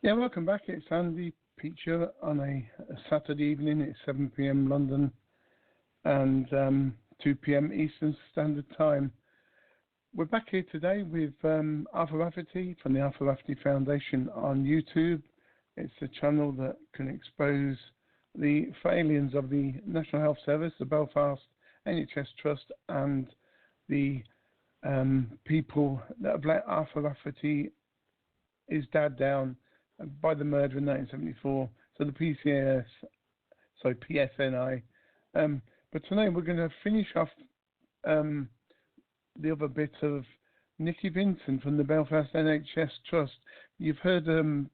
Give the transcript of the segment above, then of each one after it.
Yeah, welcome back. It's Andy Peacher on a Saturday evening. It's 7 p.m. London and 2 p.m. Eastern Standard Time. We're back here today with Arthur Rafferty from the Arthur Rafferty Foundation on YouTube. It's a channel that can expose the failings of the National Health Service, the Belfast NHS Trust, and the people that have let Arthur Rafferty, his dad, down by the murder in 1974. So the PSNI. But tonight we're going to finish off the other bit of Nicky Vincent from the Belfast NHS Trust. You've heard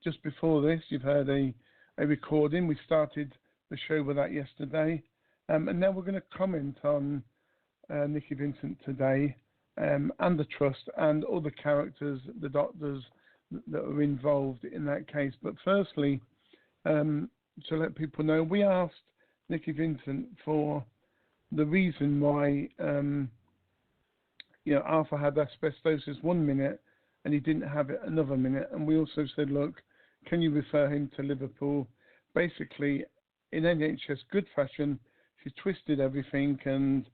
just before this, you've heard a recording. We started the show with that yesterday. And now we're going to comment on Nicky Vincent today and the trust and all the characters, the doctors that are involved in that case. But firstly, to let people know, we asked Nicky Vincent for the reason why Arthur had asbestosis 1 minute and he didn't have it another minute. And we also said, look, can you refer him to Liverpool? Basically, in NHS good fashion, she twisted everything and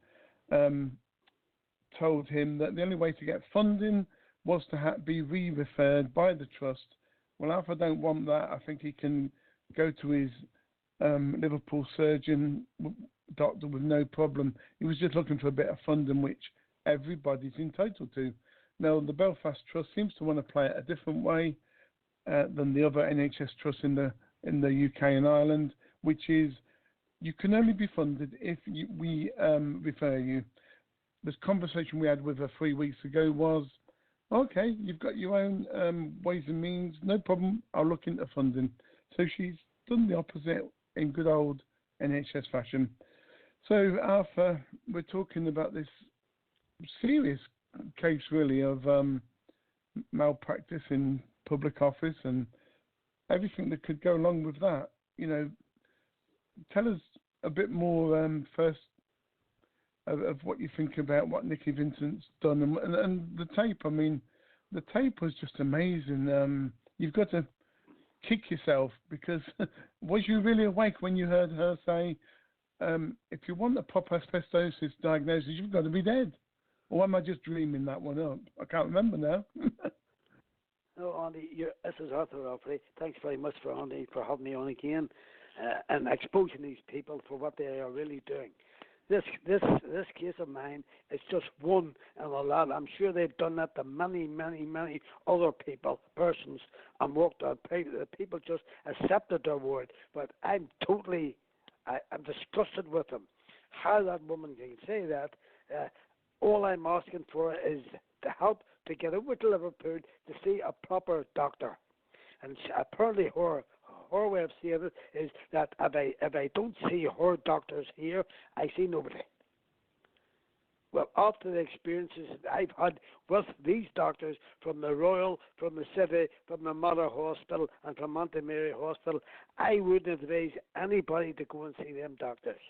told him that the only way to get funding was to be re-referred by the trust. Well, Arthur don't want that. I think he can go to his Liverpool surgeon doctor with no problem. He was just looking for a bit of funding, which everybody's entitled to. Now, the Belfast Trust seems to want to play it a different way than the other NHS trusts in the UK and Ireland, which is you can only be funded if we refer you. This conversation we had with her 3 weeks ago was, okay, you've got your own ways and means, no problem, I'll look into funding. So she's done the opposite in good old NHS fashion. So, Arthur, we're talking about this serious case, really, of malpractice in public office and everything that could go along with that. Tell us a bit more first of what you think about what Nicky Vincent's done and the tape. I mean, the tape was just amazing. You've got to kick yourself because was you really awake when you heard her say, if you want a proper asbestosis diagnosis, you've got to be dead? Or am I just dreaming that one up? I can't remember now. No, Andy, this is Arthur Rafferty. Thanks very much for having me on again and exposing these people for what they are really doing. This case of mine is just one in a lot. I'm sure they've done that to many, many, many other persons, and worked on. People just accepted their word. But I'm disgusted with them. How that woman can say that. All I'm asking for is to help to get over to Liverpool to see a proper doctor. And apparently her way of saying it is that if I don't see her doctors here, I see nobody. Well, after the experiences that I've had with these doctors from the Royal, from the City, from the Mother Hospital and from Monte Mary Hospital, I wouldn't advise anybody to go and see them doctors.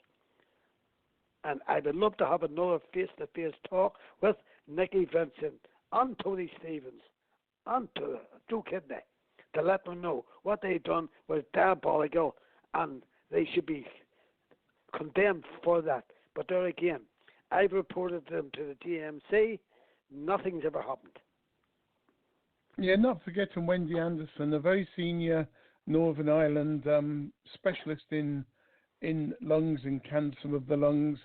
And I would love to have another face-to-face talk with Nicky Vincent and Tony Stevens and Joe Kidney to let them know what they done was diabolical and they should be condemned for that. But there again, I've reported them to the GMC. Nothing's ever happened. Yeah, not forgetting Wendy Anderson, a very senior Northern Ireland specialist in lungs and cancer of the lungs.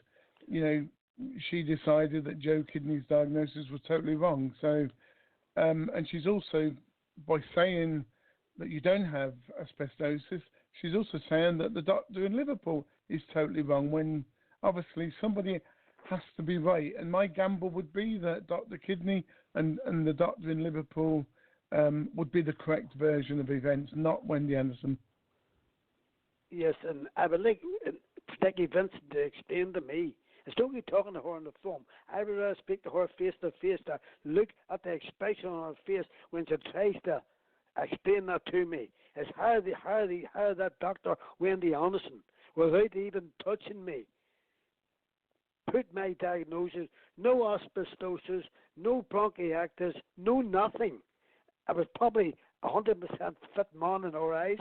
She decided that Joe Kidney's diagnosis was totally wrong. So, and she's also, by saying that you don't have asbestosis, she's also saying that the doctor in Liverpool is totally wrong, when obviously somebody has to be right. And my gamble would be that Dr. Kidney and the doctor in Liverpool would be the correct version of events, not Wendy Anderson. Yes, and I would like Nicky Vincent to explain to me. Instead of talking to her on the phone, I would rather speak to her face to face, to look at the expression on her face when she tries to explain that to me. Is how that doctor, Wendy Anderson, without even touching me, put my diagnosis, no asbestosis, no bronchiectasis, no nothing. It was probably 100% fit man in our eyes.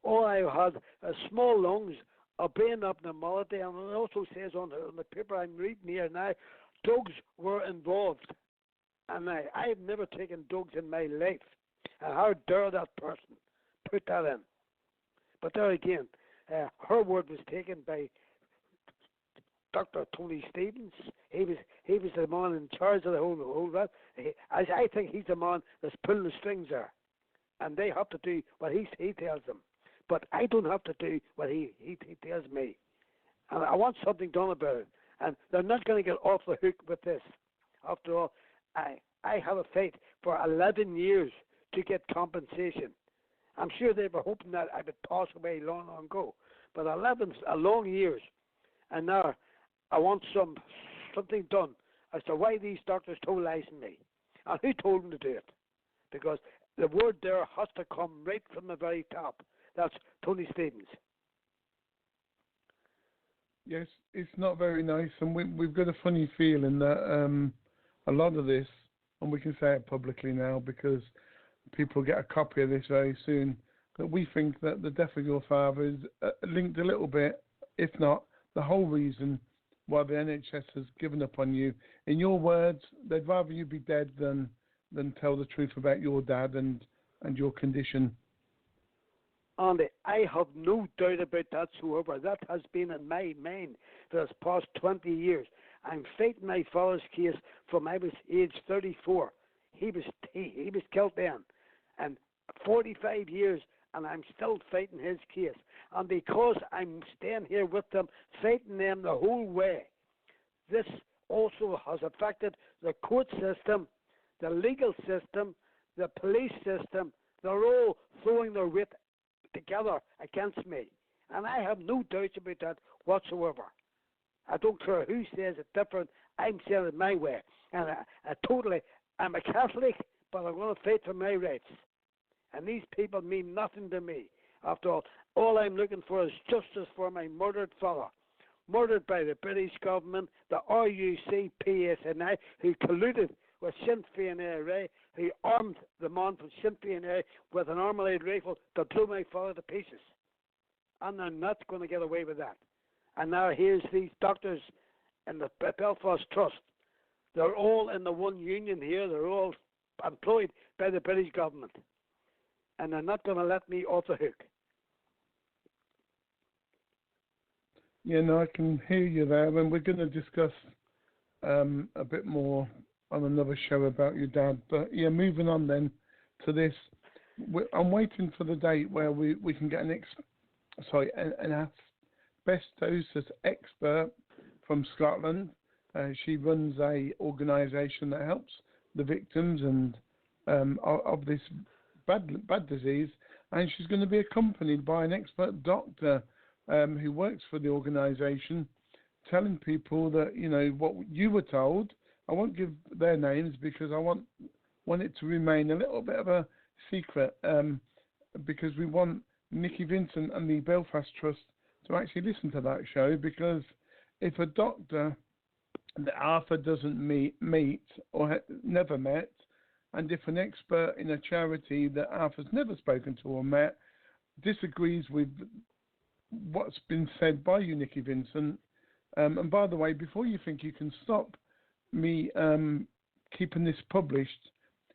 All I had small lungs, a brain abnormality, and it also says on the paper I'm reading here now, drugs were involved. And I've never taken drugs in my life. And how dare that person put that in? But there again, her word was taken by Dr. Tony Stevens. He was the man in charge of the whole that. I think he's the man that's pulling the strings there, and they have to do what he tells them. But I don't have to do what he tells me, and I want something done about it. And they're not going to get off the hook with this. After all, I have a fight for 11 years to get compensation. I'm sure they were hoping that I would pass away long ago, but 11 long years, and now I want something done as to why these doctors told lies on me, and who told them to do it, because the word there has to come right from the very top. That's Tony Stevens. Yes, it's not very nice, and we've got a funny feeling that a lot of this, and we can say it publicly now because people get a copy of this very soon, that we think that the death of your father is linked a little bit, if not the whole reason why the NHS has given up on you. In your words, they'd rather you be dead than tell the truth about your dad and your condition. Andy, I have no doubt about that whatsoever. That has been in my mind for the past 20 years. I'm fighting my father's case from I was age 34. He was killed then, and 45 years, and I'm still fighting his case. And because I'm staying here with them, fighting them the whole way, this also has affected the court system, the legal system, the police system. They're all throwing their weight together against me, and I have no doubts about that whatsoever. I don't care who says it different. I'm saying it my way, and I'm a Catholic, but I'm going to fight for my rights. And these people mean nothing to me. After all I'm looking for is justice for my murdered father, murdered by the British government, the RUC, PSNI, who colluded with Sinn Féin IRA, who armed the man from Sinn Féin IRA with an armalite rifle to blow my father to pieces. And they're not going to get away with that. And now here's these doctors in the Belfast Trust. They're all in the one union here. They're all employed by the British government. And they're not going to let me off the hook. Yeah, no, I can hear you there. And we're going to discuss a bit more on another show about your dad. But yeah, moving on then to this. I'm waiting for the date where we can get an asbestosis expert from Scotland. She runs a organisation that helps the victims and of this bad disease, and she's going to be accompanied by an expert doctor who works for the organisation, telling people that, you know, what you were told. I won't give their names because I want it to remain a little bit of a secret, because we want Nicky Vincent and the Belfast Trust to actually listen to that show, because if a doctor that Arthur doesn't meet or never met, and if an expert in a charity that Arthur's never spoken to or met disagrees with what's been said by you, Nicky Vincent, and by the way, before you think you can stop me keeping this published,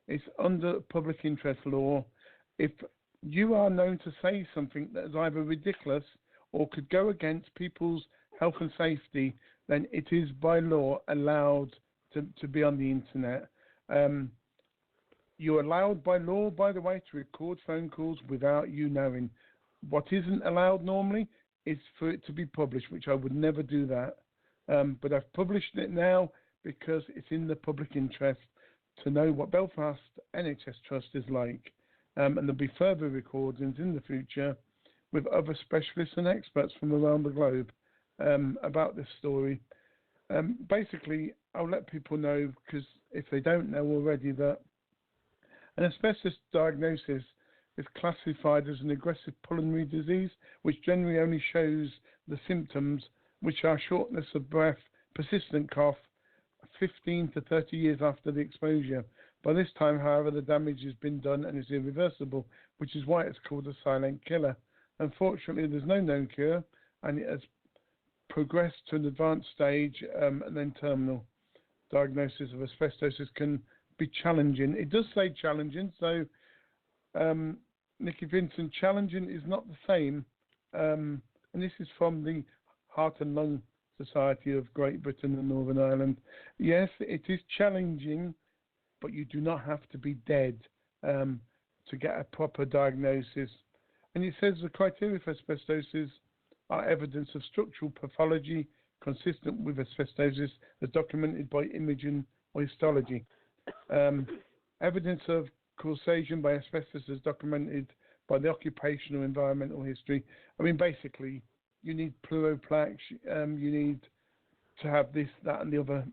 it's under public interest law. If you are known to say something that is either ridiculous or could go against people's health and safety, then it is by law allowed to be on the internet. You're allowed by law, by the way, to record phone calls without you knowing. What isn't allowed normally is for it to be published, which I would never do that. But I've published it now because it's in the public interest to know what Belfast NHS Trust is like. And there'll be further recordings in the future with other specialists and experts from around the globe about this story. Basically, I'll let people know, because if they don't know already, that an asbestos diagnosis is classified as an aggressive pulmonary disease, which generally only shows the symptoms, which are shortness of breath, persistent cough, 15 to 30 years after the exposure. By this time, however, the damage has been done and is irreversible, which is why it's called a silent killer. Unfortunately, there's no known cure, and it has progressed to an advanced stage, and then terminal. Diagnosis of asbestosis can be challenging. It does say challenging, so Nicky Vincent, challenging is not the same. And this is from the Heart and Lung Society of Great Britain and Northern Ireland. Yes, it is challenging, but you do not have to be dead to get a proper diagnosis. And it says the criteria for asbestosis are evidence of structural pathology consistent with asbestosis as documented by imaging or histology. Evidence of causation by asbestos as documented by the occupational environmental history. I mean, basically, you need pleuroplaques, you need to have this, that, and the other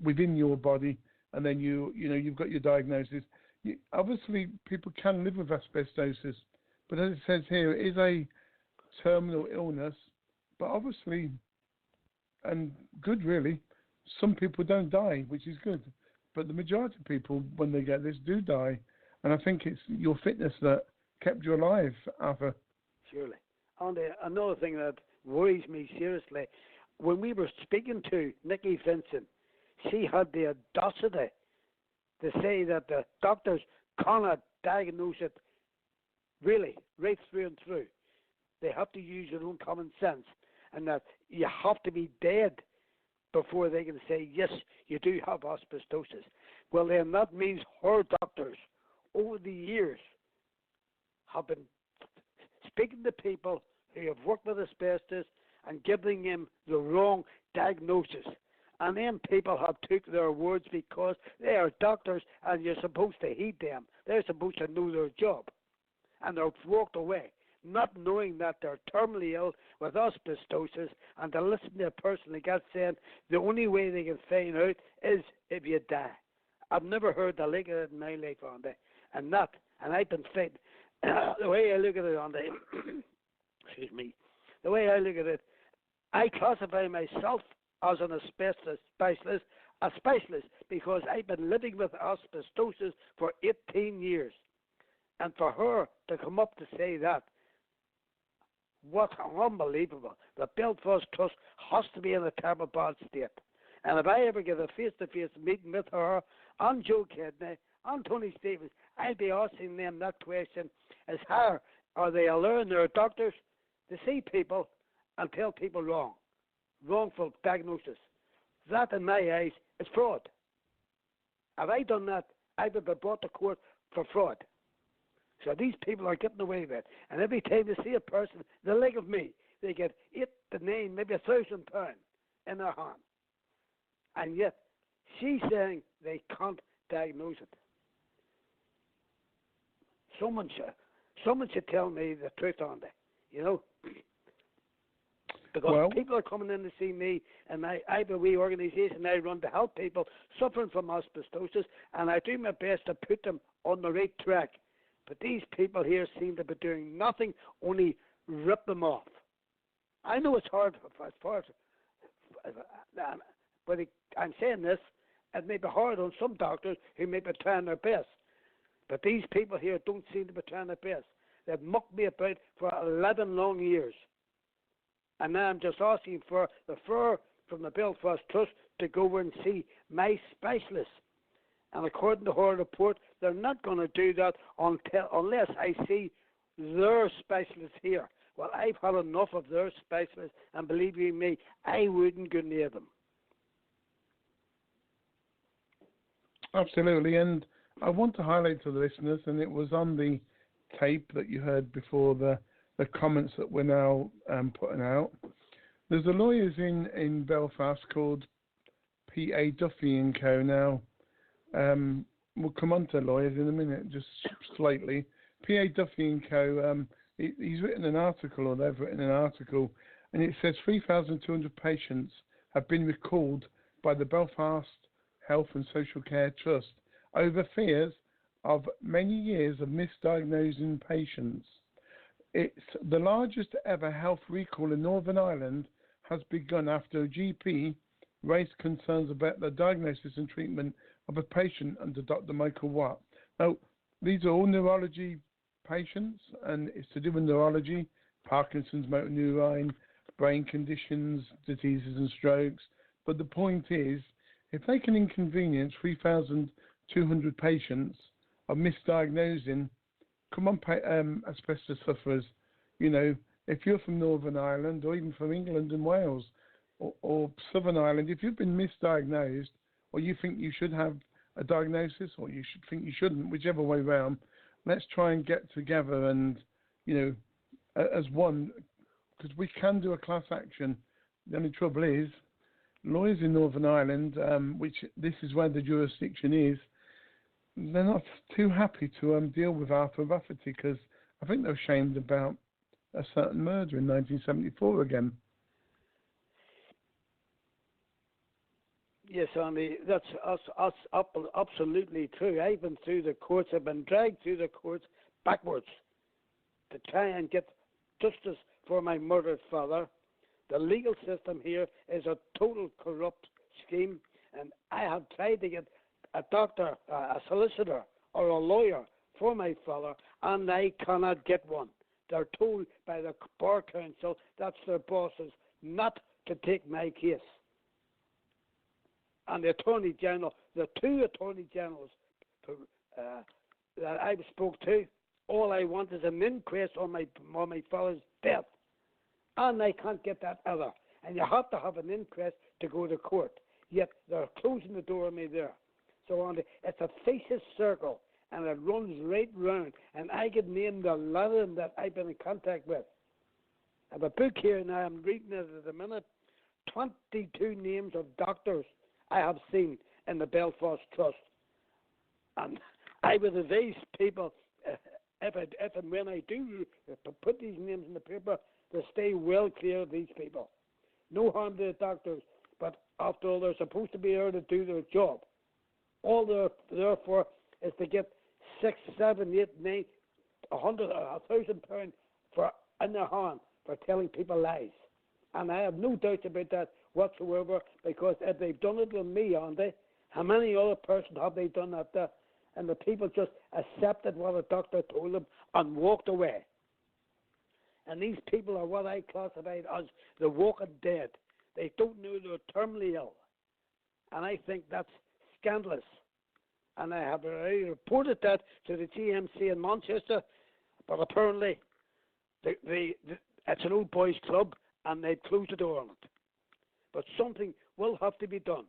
within your body, and then you've got your diagnosis. Obviously, people can live with asbestosis, but as it says here, it is a terminal illness. But obviously, and good really, some people don't die, which is good. But the majority of people, when they get this, do die. And I think it's your fitness that kept you alive, Arthur. Surely. And another thing that worries me seriously, when we were speaking to Nicky Vincent, she had the audacity to say that the doctors cannot diagnose it really, right through and through. They have to use their own common sense, and that you have to be dead before they can say, yes, you do have asbestosis. Well, then that means her doctors over the years have been speaking to people who have worked with asbestos and giving them the wrong diagnosis. And then people have took their words because they are doctors and you're supposed to heed them. They're supposed to know their job. And they've walked away, not knowing that they're terminally ill with asbestosis, and to listen to a person like that saying the only way they can find out is if you die. I've never heard the like of it in my life on that. And I've been fit. The way I look at it on the, excuse me, the way I look at it, I classify myself as an asbestos specialist, because I've been living with asbestosis for 18 years. And for her to come up to say that, what unbelievable. The Belfast Trust has to be in a terrible bad state. And if I ever get a face-to-face meeting with her and Joe Kidney and Tony Stevens, I'll be asking them that question, is how are they allowing their doctors to see people and tell people wrongful diagnosis? That, in my eyes, is fraud. Have I done that, I would be brought to court for fraud. So these people are getting away with it. And every time they see a person the like of me, they get £8 to 9, maybe £1,000 in their hand. And yet, she's saying they can't diagnose it. Someone should tell me the truth on that, you know. Because people are coming in to see me, and I have a wee organisation I run to help people suffering from asbestosis, and I do my best to put them on the right track. But these people here seem to be doing nothing, only rip them off. I know it's hard as far as, but I'm saying this, it may be hard on some doctors who may be trying their best. But these people here don't seem to be trying their best. They've mucked me about for 11 long years. And now I'm just asking for the referral from the Belfast Trust to go over and see my specialist. And according to her report, they're not going to do that unless I see their specialist here. Well, I've had enough of their specialists, and believe you me, I wouldn't go near them. Absolutely, and I want to highlight to the listeners, and it was on the tape that you heard before the comments that we're now putting out. There's a lawyers in Belfast called P.A. Duffy and Co. Now, we'll come on to lawyers in a minute, just slightly. P.A. Duffy and Co. He's written an article, or they've written an article, and it says 3,200 patients have been recalled by the Belfast Health and Social Care Trust over fears of many years of misdiagnosing patients. It's the largest ever health recall in Northern Ireland has begun after a GP raised concerns about the diagnosis and treatment of a patient under Dr. Michael Watt. Now, these are all neurology patients, and it's to do with neurology, Parkinson's, motor neurone, brain conditions, diseases and strokes. But the point is, if they can inconvenience 3,200 patients of misdiagnosing, come on, asbestos sufferers, you know, if you're from Northern Ireland or even from England and Wales or Southern Ireland, if you've been misdiagnosed or you think you should have a diagnosis or you should think you shouldn't, whichever way round, let's try and get together and, you know, as one, because we can do a class action. The only trouble is, lawyers in Northern Ireland, which this is where the jurisdiction is, they're not too happy to deal with Arthur Rafferty because I think they're ashamed about a certain murder in 1974 again. Yes, Andy, that's absolutely true. I've been through the courts. I've been dragged through the courts backwards to try and get justice for my murdered father. The legal system here is a total corrupt scheme, and I have tried to get a doctor, a solicitor, or a lawyer for my father, and I cannot get one. They're told by the Bar Council, that's their bosses, not to take my case. And the Attorney General, the two Attorney Generals that I spoke to, all I want is an inquest on my father's death. And I can't get that either. And you have to have an inquest to go to court. Yet they're closing the door on me there. So it's a vicious circle, and it runs right round. And I get named a lot of them that I've been in contact with. I have a book here, and I'm reading it at the minute. 22 names of doctors I have seen in the Belfast Trust. And I would advise people, if and when I do put these names in the paper, to stay well clear of these people. No harm to the doctors, but after all, they're supposed to be there to do their job. All they're there for is to get 6, 7, 8, 9, 100, 1,000 pounds in their hand for telling people lies. And I have no doubt about that whatsoever, because if they've done it with me, Andy, how many other persons have they done that? And the people just accepted what a doctor told them and walked away. And these people are what I classified as the walking dead. They don't know they're terminally ill. And I think that's scandalous. And I have already reported that to the GMC in Manchester, but apparently it's an old boys club and they've closed the door on it. But something will have to be done.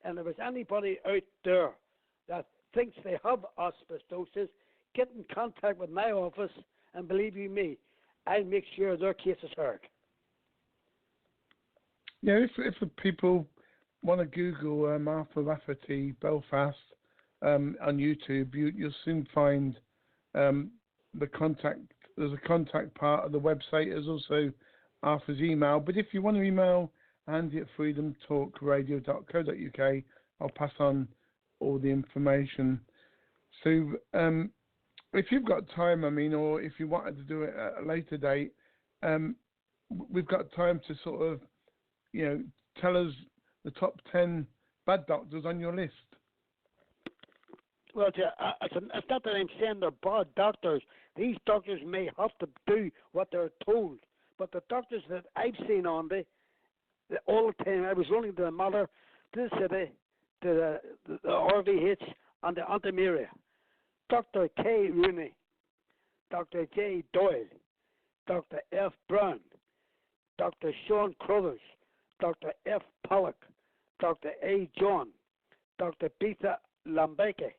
And if there's anybody out there that thinks they have asbestosis, get in contact with my office, and believe you me, I'll make sure their case is heard. Yeah, if the people want to Google Arthur Rafferty Belfast on YouTube, you'll soon find the contact. There's a contact part of the website. There's also Arthur's email. But if you want to email Andy at freedomtalkradio.co.uk, I'll pass on all the information. So if you've got time, or if you wanted to do it at a later date, we've got time to sort of, tell us the top 10 bad doctors on your list. Well, it's not that I'm saying they're bad doctors. These doctors may have to do what they're told. But the doctors that I've seen all the time, I was running to the Mater, to the City, to the RVH, and the Antimaria. Dr. K. Rooney, Dr. J. Doyle, Dr. F. Brown, Dr. Sean Crothers, Dr. F. Pollock, Dr. A. John, Dr. Peter Lambeke,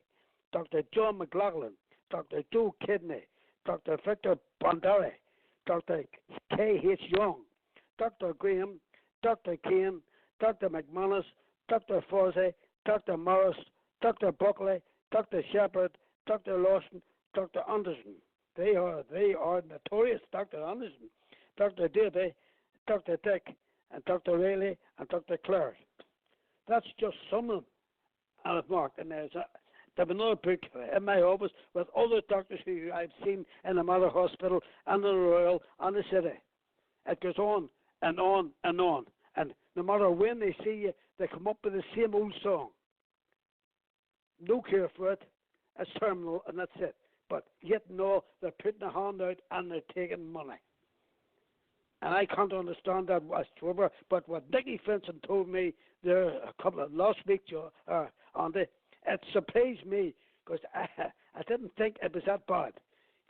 Dr. John McLaughlin, Dr. Joe Kidney, Dr. Victor Bondari, Dr. K. H. Young, Dr. Graham, Dr. Kane, Dr. McManus, Dr. Forsey, Dr. Morris, Dr. Buckley, Dr. Shepherd, Dr. Lawson, Dr. Anderson. They are notorious. Dr. Anderson, Dr. Davey, Dr. Dick, and Dr. Rayleigh, and Dr. Clare. That's just some of them I've marked. And there's another book in my office with other doctors who I've seen in the Mother Hospital and the Royal and the City. It goes on and on and on. And no matter when they see you, they come up with the same old song. no cure for it, it's terminal, and that's it. But yet, no, they're putting a hand out and they're taking money. And I can't understand that whatsoever. But what Nicky Vincent told me there a couple of last week, Andy, it surprised me because I didn't think it was that bad.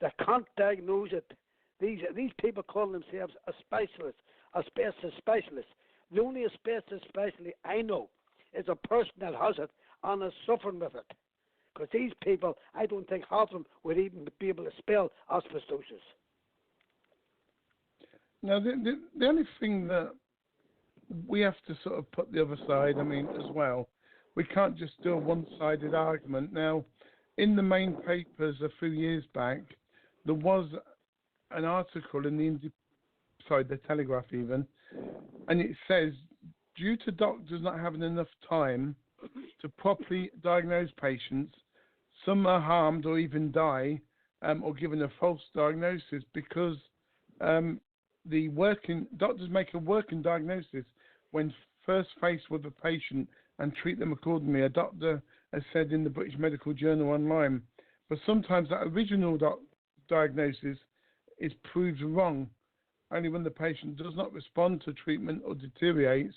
They can't diagnose it. These people call themselves a specialist, asbestos specialist. The only asbestos specialist I know is a person that has it and is suffering with it. Because these people, I don't think half of them would even be able to spell asbestosis. Now, the only thing that we have to sort of put the other side, I mean, as well, we can't just do a one-sided argument. Now, in the main papers a few years back, there was an article in the Telegraph even, and it says, due to doctors not having enough time to properly diagnose patients, some are harmed or even die, or given a false diagnosis because doctors make a working diagnosis when first faced with a patient and treat them accordingly. A doctor has said in the British Medical Journal online, but sometimes that original diagnosis is proved wrong. Only when the patient does not respond to treatment or deteriorates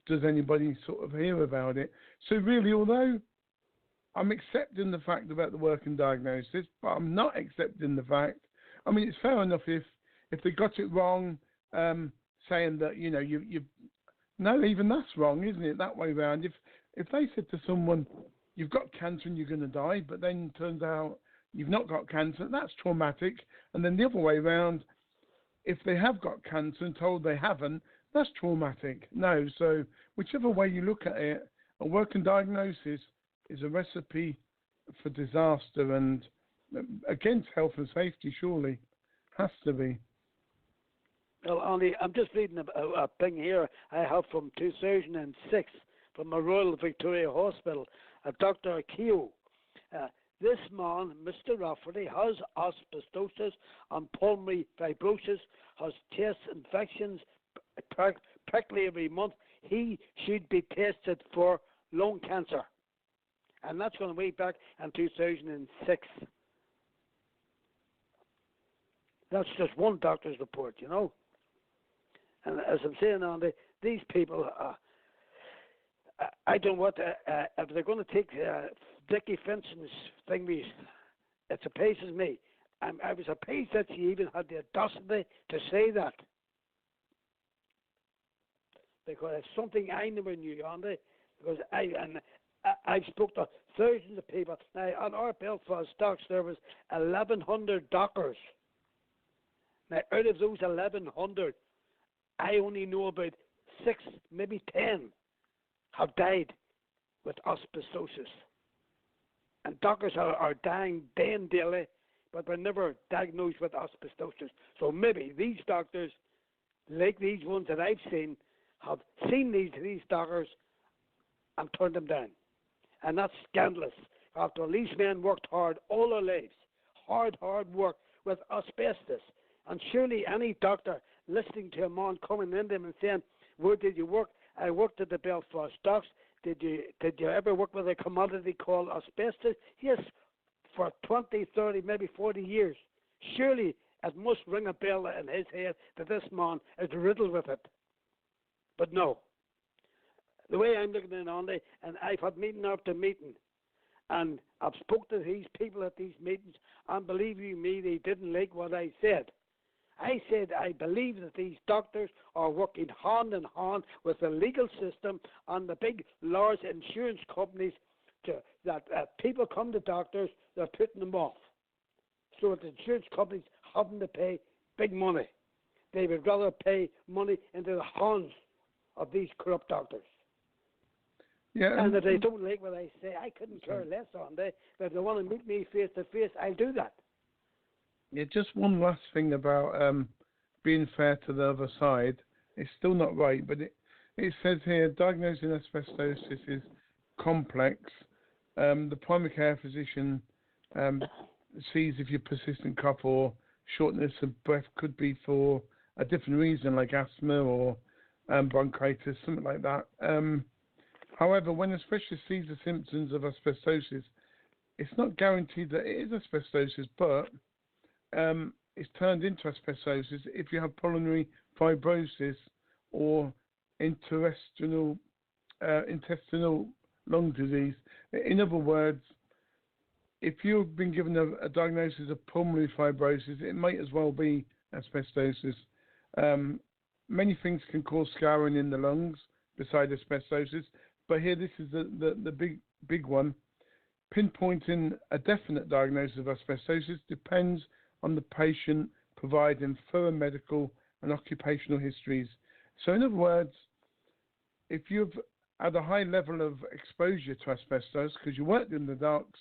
does anybody sort of hear about it. So really, although I'm accepting the fact about the working diagnosis, but I'm not accepting the fact, I mean, it's fair enough if they got it wrong, saying that, no, even that's wrong, isn't it, that way round. If they said to someone, you've got cancer and you're going to die, but then turns out you've not got cancer, that's traumatic. And then the other way round, if they have got cancer and told they haven't, that's traumatic. No, so whichever way you look at it, a working diagnosis is a recipe for disaster and against health and safety, surely. Has to be. Well, Andy, I'm just reading a thing here I have from 2006 from a Royal Victoria Hospital, a Dr. Keogh. This man, Mr. Rafferty, has asbestosis and pulmonary fibrosis, has chest infections practically every month. He should be tested for lung cancer. And that's going way back in 2006. That's just one doctor's report, And as I'm saying, Andy, these people, I don't know what, if they're going to take Nicky Vincent's thing, it surprises me. I was surprised that she even had the audacity to say that. Because it's something I never knew, Andy. Because I spoke to thousands of people. Now, on our Belfast Docks, there was 1,100 dockers. Now, out of those 1,100, I only know about 6, maybe 10 have died with asbestosis. And doctors are dying day and daily, but they're never diagnosed with asbestosis. So maybe these doctors, like these ones that I've seen, have seen these doctors and turned them down. And that's scandalous. After all, these men worked hard all their lives, hard work with asbestos. And surely any doctor listening to a man coming in them and saying, where did you work? I worked at the Belfast Docks. Did you ever work with a commodity called asbestos? Yes, for 20, 30, maybe 40 years. Surely it must ring a bell in his head that this man is riddled with it. But no. The way I'm looking at it, Andy, and I've had meeting after meeting, and I've spoke to these people at these meetings, and believe you me, they didn't like what I said. I said I believe that these doctors are working hand in hand with the legal system and the big, large insurance companies that people come to doctors, they're putting them off. So the insurance companies having to pay big money. They would rather pay money into the hands of these corrupt doctors. Yeah, and if they don't like what I say, I couldn't care less on them. But if they want to meet me face to face, I'll do that. Yeah, just one last thing about being fair to the other side. It's still not right, but it says here, diagnosing asbestosis is complex. The primary care physician sees if your persistent cough or shortness of breath could be for a different reason, like asthma or bronchitis, something like that. However, when a specialist sees the symptoms of asbestosis, it's not guaranteed that it is asbestosis, but it's turned into asbestosis if you have pulmonary fibrosis or intestinal lung disease. In other words, if you've been given a diagnosis of pulmonary fibrosis, it might as well be asbestosis. Many things can cause scarring in the lungs besides asbestosis, but here this is the big one. Pinpointing a definite diagnosis of asbestosis depends on the patient providing thorough medical and occupational histories. So in other words, if you've had a high level of exposure to asbestos because you worked in the docks,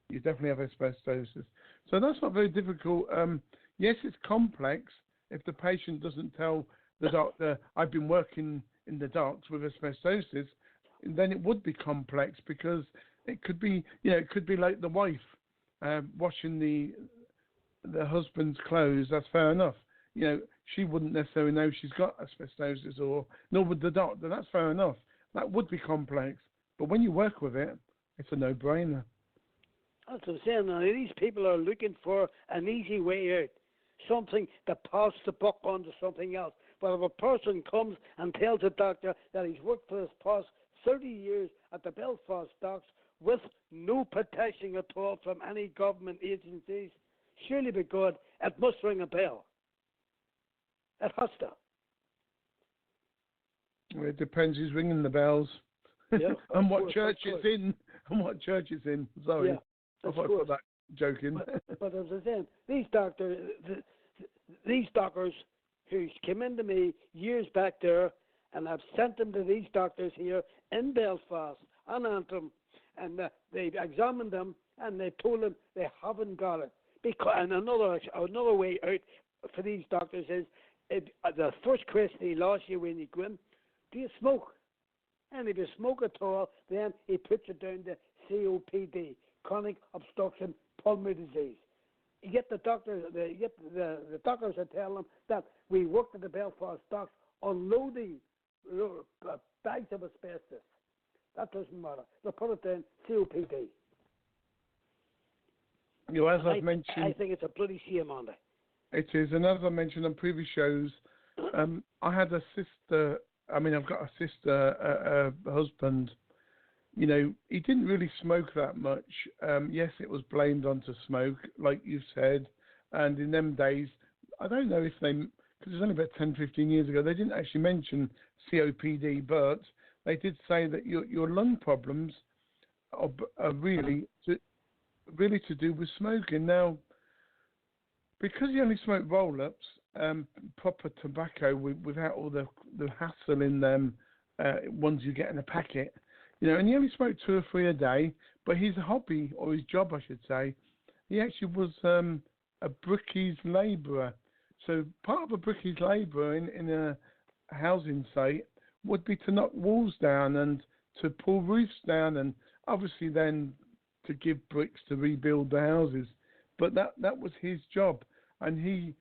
you definitely have asbestosis. So that's not very difficult. Yes, it's complex if the patient doesn't tell the doctor, I've been working in the docks with asbestosis, then it would be complex because it could be, it could be like the wife washing the husband's clothes. That's fair enough. She wouldn't necessarily know she's got asbestosis, or nor would the doctor. That's fair enough. That would be complex. But when you work with it, it's a no-brainer. That's what I'm saying. Now, these people are looking for an easy way out, something that passes the buck on to something else. But if a person comes and tells a doctor that he's worked for his past 30 years at the Belfast docks with no protection at all from any government agencies, surely be good, it must ring a bell. It has to. Well, it depends who's ringing the bells. Yeah, and what church it's in. And what church it's in. Sorry. Yeah, I thought I put that joke in. But as I said, these doctors who came into me years back there, and I've sent them to these doctors here in Belfast and Antrim, and they've examined them, and they told them they haven't got it. And another way out for these doctors is, the first question he asks you when you go in, do you smoke? And if you smoke at all, then he puts it down to COPD, chronic obstruction pulmonary disease. You get the doctors, the doctors are telling them that we worked at the Belfast docks unloading bags of asbestos. That doesn't matter. They put it down COPD. As I've mentioned, I think it's a bloody shame, Andy. It is, and as I mentioned on previous shows, I had a sister. I've got a sister, a husband. He didn't really smoke that much. Yes, it was blamed onto smoke, like you said. And in them days, I don't know if because it was only about 10, 15 years ago, they didn't actually mention COPD, but they did say that your lung problems are really to do with smoking. Now, because you only smoke roll-ups, proper tobacco without all the hassle in them, ones you get in a packet, and he only smoked 2 or 3 a day, but his hobby, or his job, I should say, he actually was a brickies labourer. So part of a brickies labourer in a housing site would be to knock walls down and to pull roofs down, and obviously then to give bricks to rebuild the houses. But that was his job, and he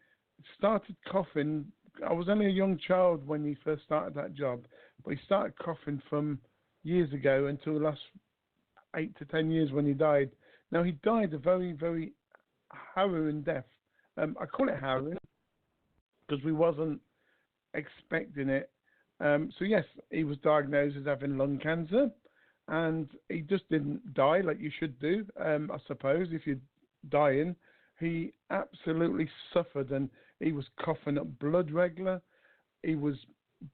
started coughing. I was only a young child when he first started that job, but he started coughing from years ago until the last 8 to 10 years when he died. Now, he died a very, very harrowing death. I call it harrowing because we wasn't expecting it. So yes, he was diagnosed as having lung cancer, and he just didn't die like you should do. I suppose if you're dying, he absolutely suffered, and he was coughing up blood regular. He was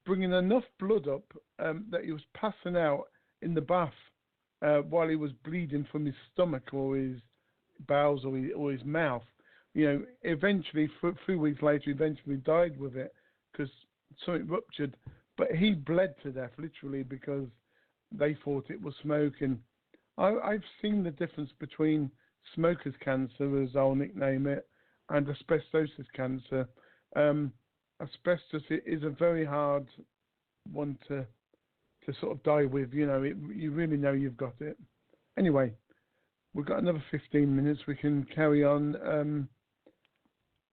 bringing enough blood up that he was passing out in the bath while he was bleeding from his stomach or his bowels or his mouth. Eventually, 3 weeks later, he eventually died with it because something ruptured. But he bled to death, literally, because they thought it was smoke. And I've seen the difference between smoker's cancer, as I'll nickname it, and asbestosis cancer. Asbestos is a very hard one to sort of die with. You really know you've got it. Anyway, we've got another 15 minutes. We can carry on.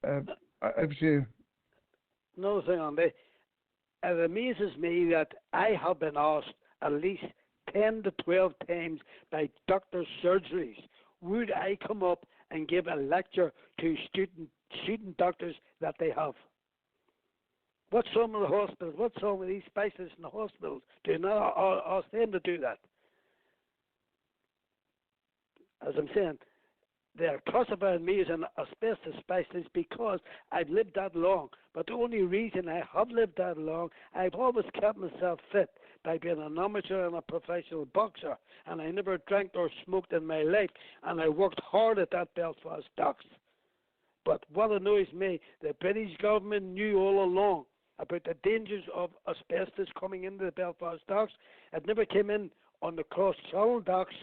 Over to you. Another thing, Andy. It amazes me that I have been asked at least 10 to 12 times by doctor surgeries. Would I come up and give a lecture to student doctors that they have? What's wrong with the hospitals? What's wrong with these specialists in the hospitals? Do you not ask them to do that? As I'm saying, they're classifying me as an asbestos specialist because I've lived that long. But the only reason I have lived that long, I've always kept myself fit by being an amateur and a professional boxer. And I never drank or smoked in my life. And I worked hard at that Belfast docks. But what annoys me, the British government knew all along about the dangers of asbestos coming into the Belfast docks. It never came in on the Cross Channel docks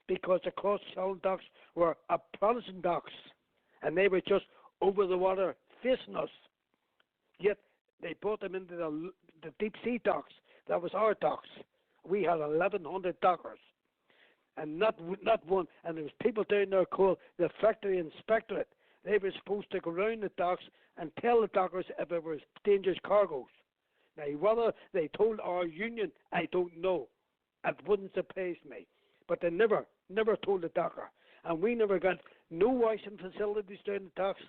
because the Cross Channel docks were a Protestant docks and they were just over the water facing us. Yet they brought them into the deep sea docks. That was our docks. We had 1,100 dockers and not one. And there was people down there called the factory inspectorate. They were supposed to go around the docks and tell the dockers if it was dangerous cargoes. Now, whether they told our union, I don't know. It wouldn't surprise me. But they never told the docker. And we never got no washing facilities down the docks,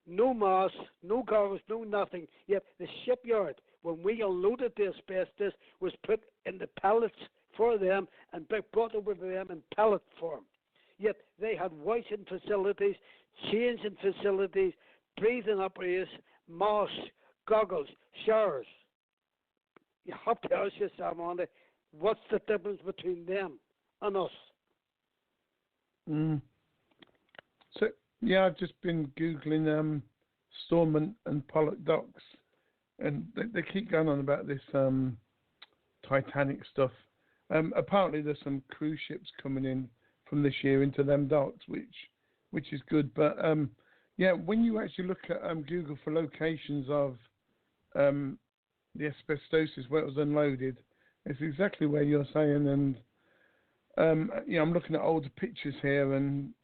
no masks, no goggles, no nothing. Yet the shipyard, when we unloaded the asbestos, was put in the pallets for them and brought over to them in pallet form. Yet they had washing facilities, changing facilities, breathing apparatus, masks, goggles, showers. You have to ask yourself, Andy, what's the difference between them and us? So, yeah, I've just been Googling Stormont and Pollock docks, and they keep going on about this Titanic stuff. Apparently there's some cruise ships coming in from this year into them docks, which is good. But yeah, when you actually look at Google for locations of the asbestosis where it was unloaded, it's exactly where you're saying. And I'm looking at older pictures here, and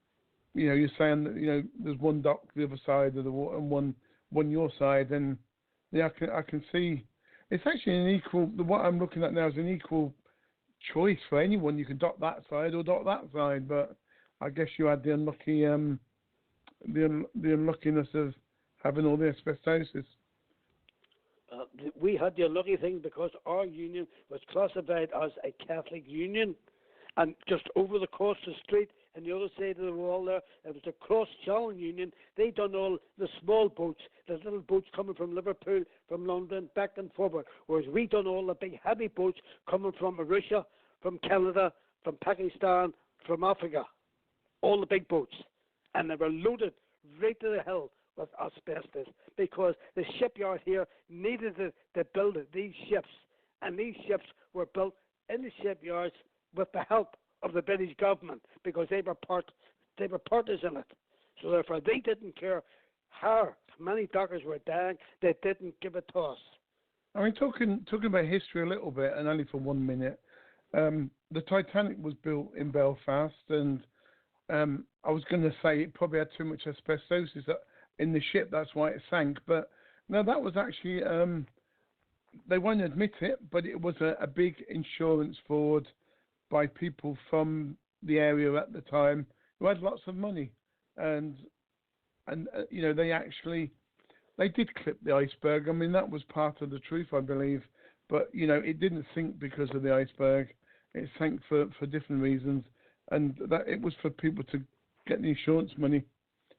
you're saying that there's one dock the other side of the water and one your side, and yeah, I can see it's actually an equal. What I'm looking at now is an equal choice for anyone. You can dock that side or dock that side, but I guess you had the unluckiness of having all the asbestosis. We had the unlucky thing because our union was classified as a Catholic union, and just over the coast of the street and the other side of the wall there was the Cross Channel Union. They done all the small boats, the little boats coming from Liverpool, from London, back and forward, whereas we done all the big heavy boats coming from Russia, from Canada, from Pakistan, from Africa, all the big boats, and they were loaded right to the hill with asbestos because the shipyard here needed to build these ships, and these ships were built in the shipyards with the help of the British government because they were partners in it. So therefore they didn't care how many dockers were dying, they didn't give a toss. I mean, talking about history a little bit, and only for 1 minute, the Titanic was built in Belfast, and I was going to say it probably had too much asbestosis in the ship, that's why it sank. But no, that was actually, they won't admit it, but it was a big insurance fraud by people from the area at the time who had lots of money, and they did clip the iceberg. I mean, that was part of the truth, I believe, but it didn't sink because of the iceberg. It sank for different reasons, and that it was for people to get the insurance money.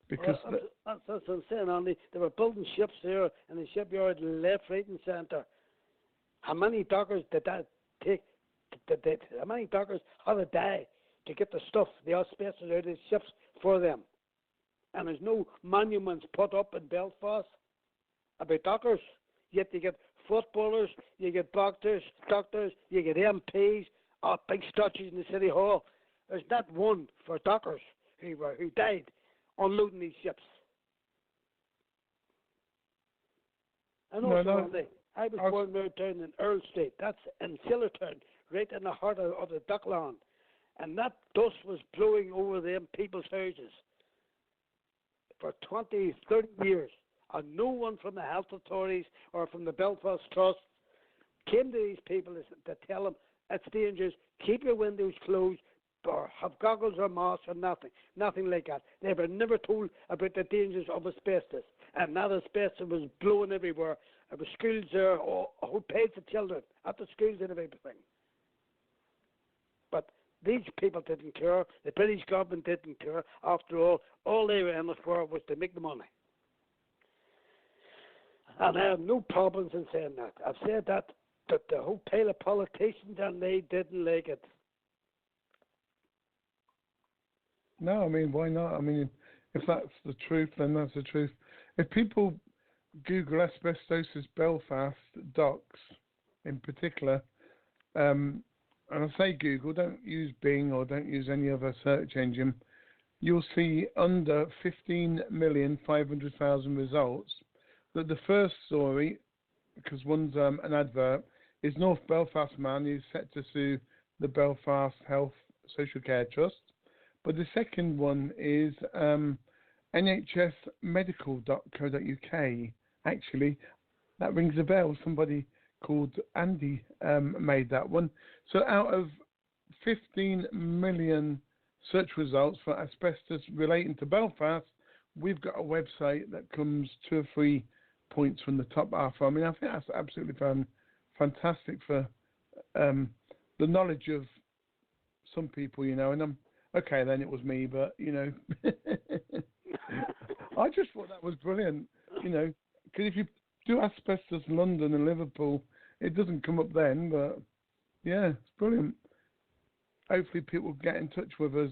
Because that's what I'm saying, Andy. They were building ships there in the shipyard left, right, and centre. How many dockers did that take? How many dockers had to die to get the stuff, the asbestos out of the ships for them? And there's no monuments put up in Belfast about dockers. Yet you get footballers, you get doctors, you get MPs, big statues in the City Hall. There's not one for dockers who died unloading these ships. And also, I was born there down in Earl Street. That's in Sillertown, right in the heart of the Dockland. And that dust was blowing over them people's houses for 20, 30 years. And no one from the health authorities or from the Belfast Trust came to these people to tell them it's dangerous, Keep your windows closed, or have goggles or masks or nothing like that. They were never told about the dangers of asbestos, and that asbestos was blowing everywhere. There were schools there who paid for children at the schools and everything. But these people didn't care. The British government didn't care. After all they were in it for was to make the money. And I have no problems in saying that. I've said that the whole pile of politicians, and they didn't like it. No, I mean, why not? I mean, if that's the truth, then that's the truth. If people Google asbestosis Belfast docs in particular, and I say Google, don't use Bing or don't use any other search engine, you'll see under 15,500,000 results that the first story, because one's an advert, is North Belfast man who's set to sue the Belfast Health Social Care Trust. But the second one is nhsmedical.co.uk. Actually, that rings a bell. Somebody called Andy made that one. So out of 15 million search results for asbestos relating to Belfast, we've got a website that comes 2 or 3 points from the top half. I mean, I think that's absolutely fantastic for the knowledge of some people, you know, and I'm okay, then it was me, but, you know, I just thought that was brilliant, you know, because if you do asbestos London and Liverpool, it doesn't come up then, but, yeah, it's brilliant. Hopefully people get in touch with us.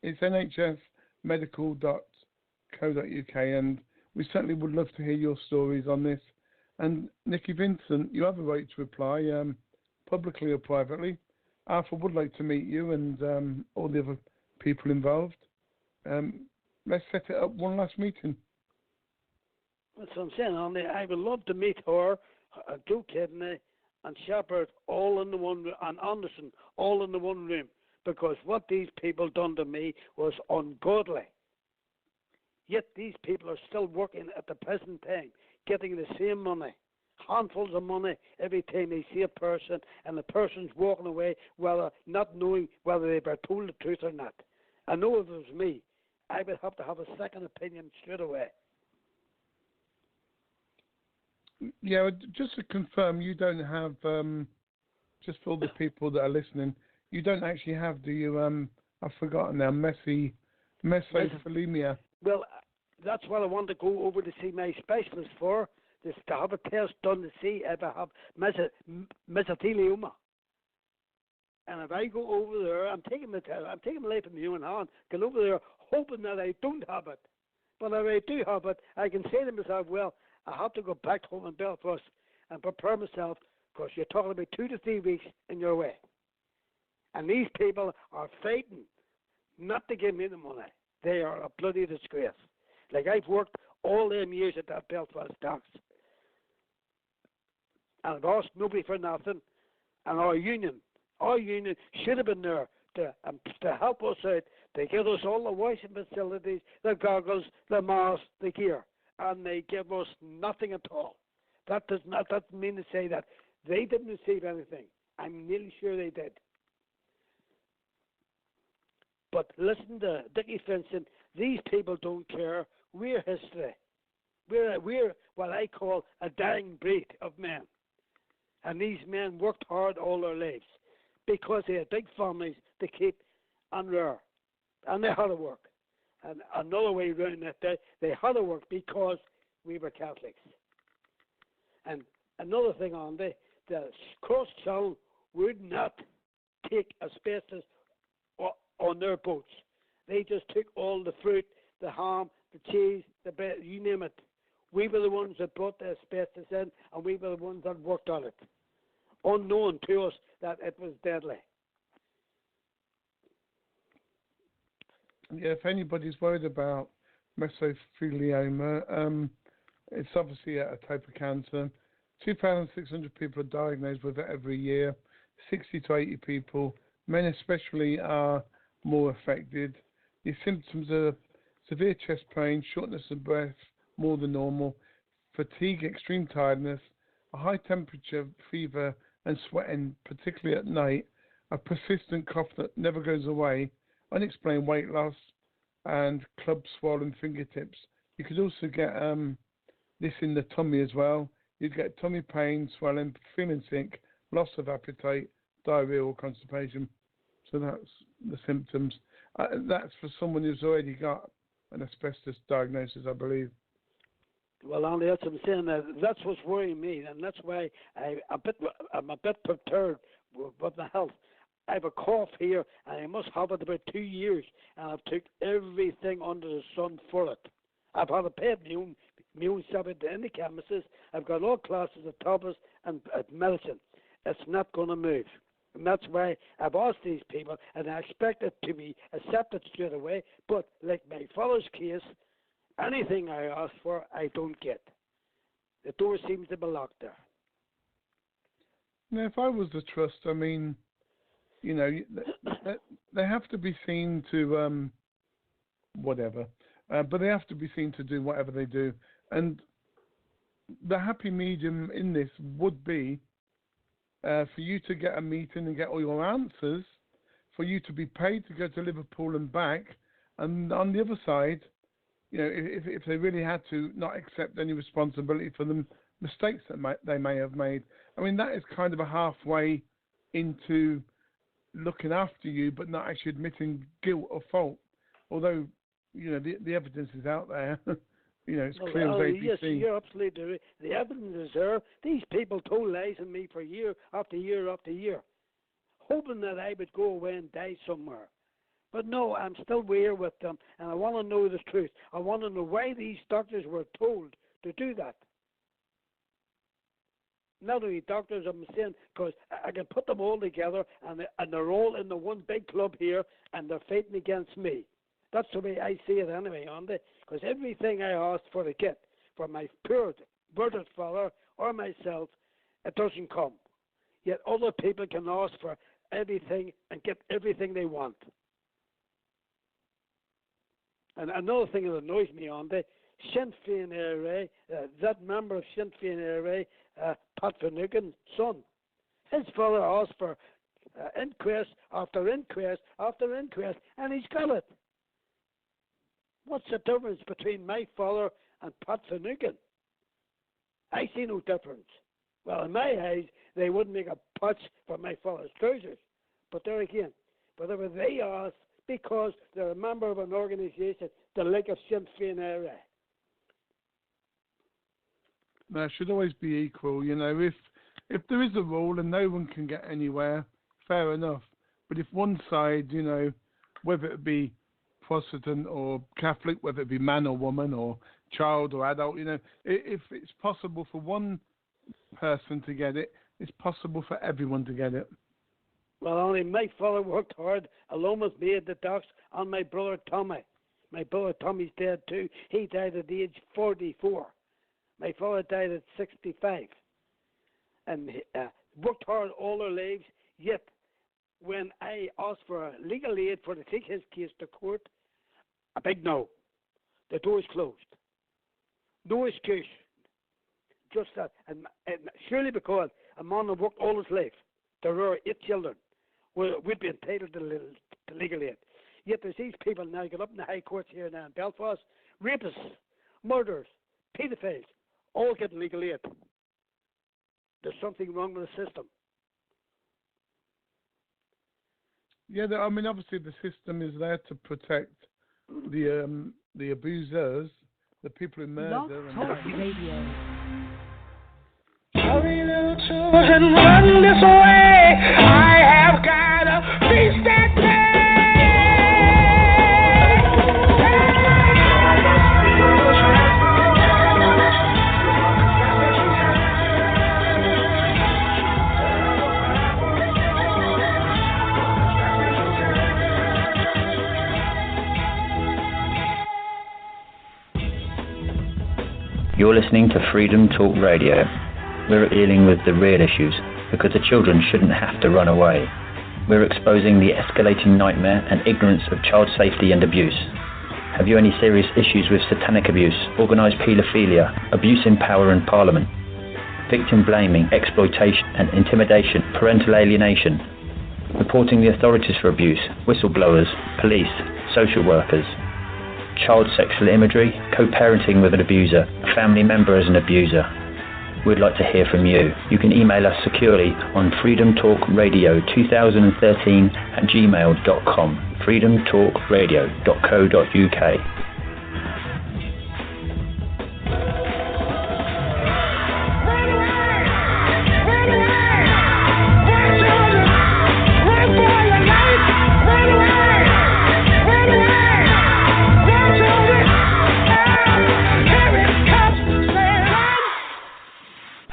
It's nhsmedical.co.uk, and we certainly would love to hear your stories on this. And Nicky Vincent, you have a right to reply, publicly or privately. Arthur would like to meet you and all the other people involved. Let's set it up one last meeting. That's what I'm saying, Andy. I would love to meet her, Joe Kidney, and Shepherd all in the one room, and Anderson all in the one room, because what these people done to me was ungodly. Yet these people are still working at the present time, getting the same money, handfuls of money every time they see a person, and the person's walking away, not knowing whether they were told the truth or not. I know if it was me, I would have to have a second opinion straight away. Yeah, just to confirm, you don't have, just for the people that are listening, you don't actually have, do you, I've forgotten now, mesophilia? Well, that's what I want to go over to see my specialist for, is to have a test done to see if I have mesothelioma. And if I go over there, I'm taking the test, I'm taking my life in my own hand, go over there hoping that I don't have it. But if I do have it, I can say to myself, well, I have to go back home in Belfast and prepare myself, because you're talking about 2 to 3 weeks in your way. And these people are fighting not to give me the money. They are a bloody disgrace. Like, I've worked all them years at that Belfast docks, and I've asked nobody for nothing. And our union should have been there to help us out, to give us all the washing facilities, the goggles, the masks, the gear, and they give us nothing at all. That doesn't mean to say that they didn't receive anything. I'm nearly sure they did. But listen to Nicky Vincent. These people don't care. We're history. We're what I call a dying breed of men. And these men worked hard all their lives because they had big families to keep and rear. And they had to work. And another way around that, they had to work because we were Catholics. And another thing on the Cross Channel would not take asbestos on their boats. They just took all the fruit, the ham, the cheese, the bread, you name it. We were the ones that brought the asbestos in, and we were the ones that worked on it, unknown to us that it was deadly. Yeah, if anybody's worried about mesothelioma, it's obviously a type of cancer. 2,600 people are diagnosed with it every year. 60 to 80 people, men especially, are more affected. The symptoms are severe chest pain, shortness of breath, more than normal, fatigue, extreme tiredness, a high temperature, fever, and sweating, particularly at night. a persistent cough that never goes away, unexplained weight loss, and club swollen fingertips. You could also get this in the tummy as well. You'd get tummy pain, swelling, feeling sick, loss of appetite, diarrhea or constipation. So that's the symptoms. That's for someone who's already got an asbestos diagnosis, I believe. Well, Andy, that's what I'm saying. That's what's worrying me, and that's why I'm a bit perturbed with my health. I have a cough here, and I must have it about 2 years, and I've took everything under the sun for it. I've had a paid immune summit in the chemists. I've got all classes of tablets and medicine. It's not going to move. And that's why I've asked these people, and I expect it to be accepted straight away. But like my father's case, anything I ask for, I don't get. The door seems to be locked there. Now, if I was the trust, I mean, you know, they have to be seen to whatever, but they have to be seen to do whatever they do. And the happy medium in this would be for you to get a meeting and get all your answers, for you to be paid to go to Liverpool and back, and on the other side, you know, if they really had to, not accept any responsibility for the mistakes that they may have made. I mean, that is kind of a halfway into looking after you, but not actually admitting guilt or fault. Although, you know, the evidence is out there. You know, it's clear as ABC. Yes, you're absolutely right. The evidence is there. These people told lies on me for year after year after year, hoping that I would go away and die somewhere. But no, I'm still here with them, and I want to know the truth. I want to know why these doctors were told to do that. Not only doctors, I'm saying, because I can put them all together, and they're all in the one big club here, and they're fighting against me. That's the way I see it anyway, Andy, because everything I asked for to get from my poor murdered father or myself, it doesn't come. Yet other people can ask for everything and get everything they want. And another thing that annoys me, Andy, Sinn Féin IRA, that member of Sinn Féin IRA, Pat Finnegan's son, his father asked for inquest after inquest after inquest, and he's got it. What's the difference between my father and Pat Finnegan? I see no difference. Well, in my eyes, they wouldn't make a patch for my father's trousers. But there again, whatever they ask, because they're a member of an organisation, the like of Sinn Féin IRA. There should always be equal. You know, if there is a rule and no one can get anywhere, fair enough. But if one side, you know, whether it be Protestant or Catholic, whether it be man or woman or child or adult, you know, if it's possible for one person to get it, it's possible for everyone to get it. Well, only my father worked hard along with me at the docks on my brother Tommy. My brother Tommy's dead too. He died at the age 44. My father died at 65. And worked hard all their lives, yet when I asked for legal aid for to take his case to court, a big no. The door is closed. No excuse. Just that. And surely because a man that worked all his life, there are 8 children, would be entitled to legal aid. Yet there's these people now get up in the high courts here now in Belfast, rapists, murderers, paedophiles, all getting legal aid. There's something wrong with the system. Yeah, I mean, obviously the system is there to protect the abusers, the people who murder. Radio. Hurry, little children, run this way. I have got a feast that day. You're listening to Freedom Talk Radio. We're dealing with the real issues because the children shouldn't have to run away. We're exposing the escalating nightmare and ignorance of child safety and abuse. Have you any serious issues with satanic abuse, organised paedophilia, abuse in power and parliament, victim blaming, exploitation and intimidation, parental alienation? reporting the authorities for abuse, whistleblowers, police, social workers, child sexual imagery, co-parenting with an abuser, a family member as an abuser. We'd like to hear from you. You can email us securely on freedomtalkradio2013@gmail.com, freedomtalkradio.co.uk.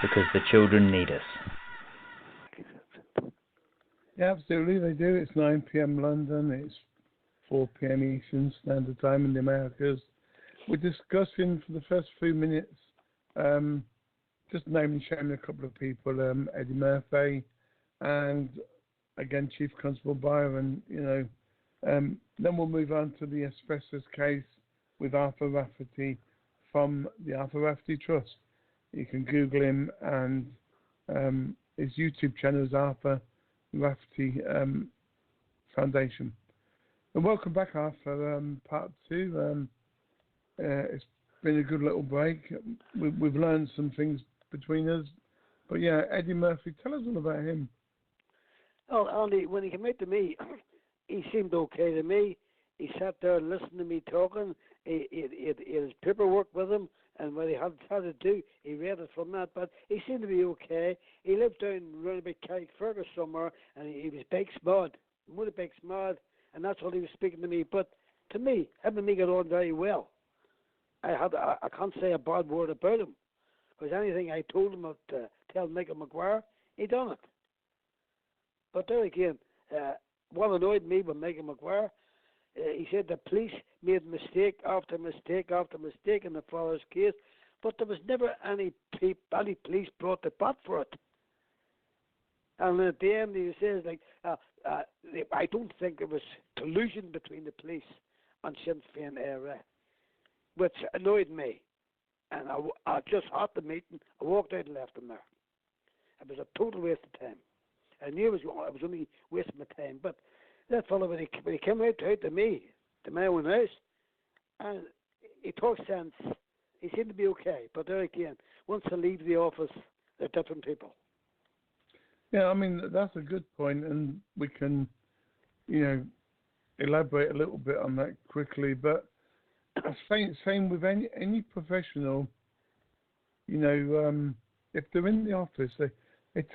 Because the children need us. Yeah, absolutely, they do. It's 9 p.m. London, it's 4 p.m. Eastern Standard Time in the Americas. We're discussing for the first few minutes, just naming and shaming a couple of people, Eddie Murphy and, again, Chief Constable Byron, then we'll move on to the asbestos case with Arthur Rafferty from the Arthur Rafferty Trust. You can Google him, and his YouTube channel is Arthur Rafferty Foundation. And welcome back, Arthur, part 2. It's been a good little break. We've learned some things between us. But yeah, Eddie Murphy, tell us all about him. Oh, Andy, when he came out to me, he seemed okay to me. He sat there and listened to me talking. He had his paperwork with him, and what he had to do, he read it from that. But he seemed to be okay. He lived down around about Carrickfergus somewhere, and he was big smart, and that's all he was speaking to me. But to me, him and me got on very well. I can't say a bad word about him, because anything I told him to tell Michael McGuire, he done it. But there again, what annoyed me with Michael McGuire, he said the police made mistake after mistake after mistake in the father's case, but there was never any police brought to bat for it. And at the end, he says, I don't think there was collusion between the police and Sinn Féin era, which annoyed me. And I just had the meeting. I walked out and left him there. It was a total waste of time. I knew I was only wasting my time, but that fellow, when he came out to me, to my own house, and he talked sense, he seemed to be okay. But there again, once I leave the office, they're different people. Yeah, I mean, that's a good point, and we can, elaborate a little bit on that quickly. But same with any professional, if they're in the office, they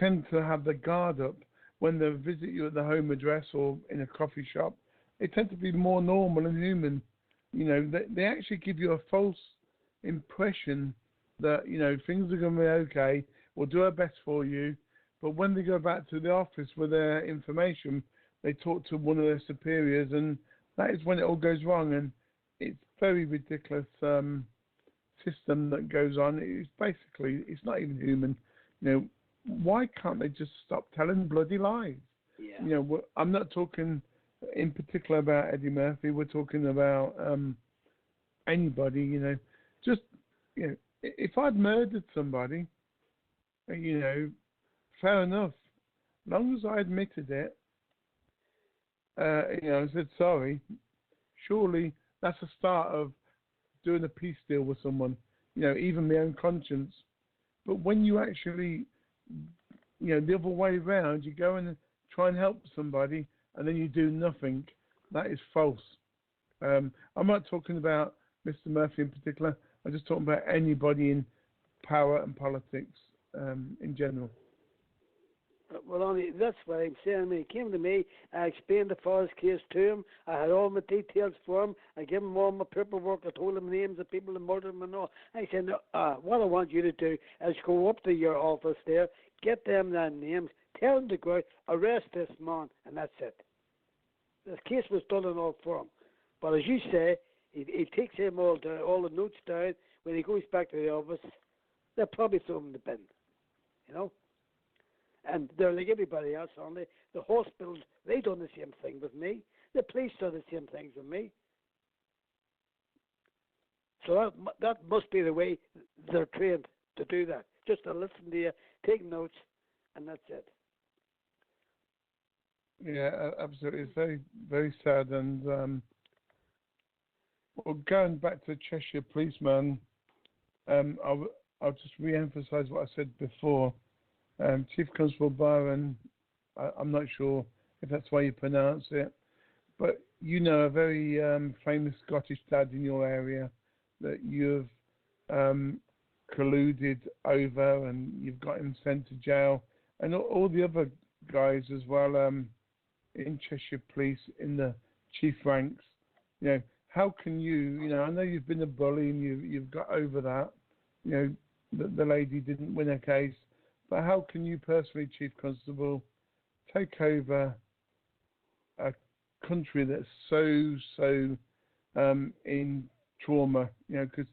tend to have the guard up. When they visit you at the home address or in a coffee shop, they tend to be more normal and human. They actually give you a false impression that, things are going to be okay, we'll do our best for you. But when they go back to the office with their information, they talk to one of their superiors, and that is when it all goes wrong. And it's very ridiculous system that goes on. It's not even human. Why can't they just stop telling bloody lies? Yeah. I'm not talking in particular about Eddie Murphy. We're talking about anybody. If I'd murdered somebody, fair enough. As long as I admitted it, I said sorry. Surely that's the start of doing a peace deal with someone. Even my own conscience. But when you actually the other way around, you go and try and help somebody, and then you do nothing. That is false. I'm not talking about Mr. Murphy in particular. I'm just talking about anybody in power and politics in general. Well, that's what I'm saying. I mean, he came to me, I explained the father's case to him, I had all my details for him, I gave him all my paperwork, I told him names of people that murdered him and all. I said, what I want you to do is go up to your office there, get them their names, tell them to go out, arrest this man, and that's it. The case was done and all for him. But as you say, he takes him all the notes down. When he goes back to the office, they'll probably throw him in the bin, And they're like everybody else, aren't they? The hospitals, they done the same thing with me. The police done the same things with me. So that must be the way they're trained to do that. Just to listen to you, take notes, and that's it. Yeah, absolutely. It's very, very sad. And well, going back to the Cheshire policeman, I'll just re-emphasise what I said before. Chief Constable Byron, I'm not sure if that's why you pronounce it, but you know a very famous Scottish dad in your area that you've colluded over, and you've got him sent to jail, and all the other guys as well in Cheshire Police in the chief ranks. You know, how can you? I know you've been a bully and you've got over that. The lady didn't win her case, but how can you personally, Chief Constable, take over a country that's so in trauma? Because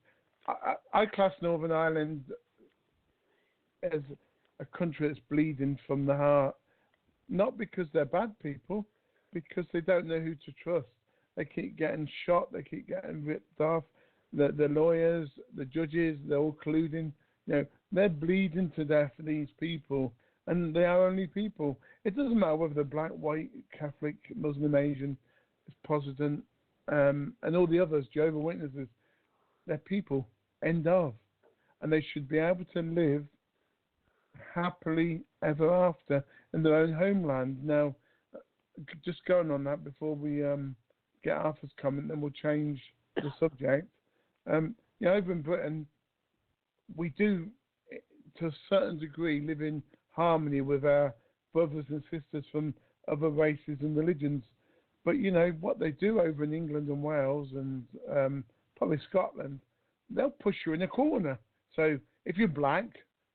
I class Northern Ireland as a country that's bleeding from the heart, not because they're bad people, because they don't know who to trust. They keep getting shot, they keep getting ripped off. The lawyers, the judges, they're all colluding. They're bleeding to death, these people, and they are only people. It doesn't matter whether they're black, white, Catholic, Muslim, Asian, Protestant, and all the others, Jehovah's Witnesses. They're people, end of. And they should be able to live happily ever after in their own homeland. Now, just going on that before we get Arthur's comment, then we'll change the subject. Over in Britain, we do, to a certain degree, live in harmony with our brothers and sisters from other races and religions. But, what they do over in England and Wales and probably Scotland, they'll push you in a corner. So if you're black,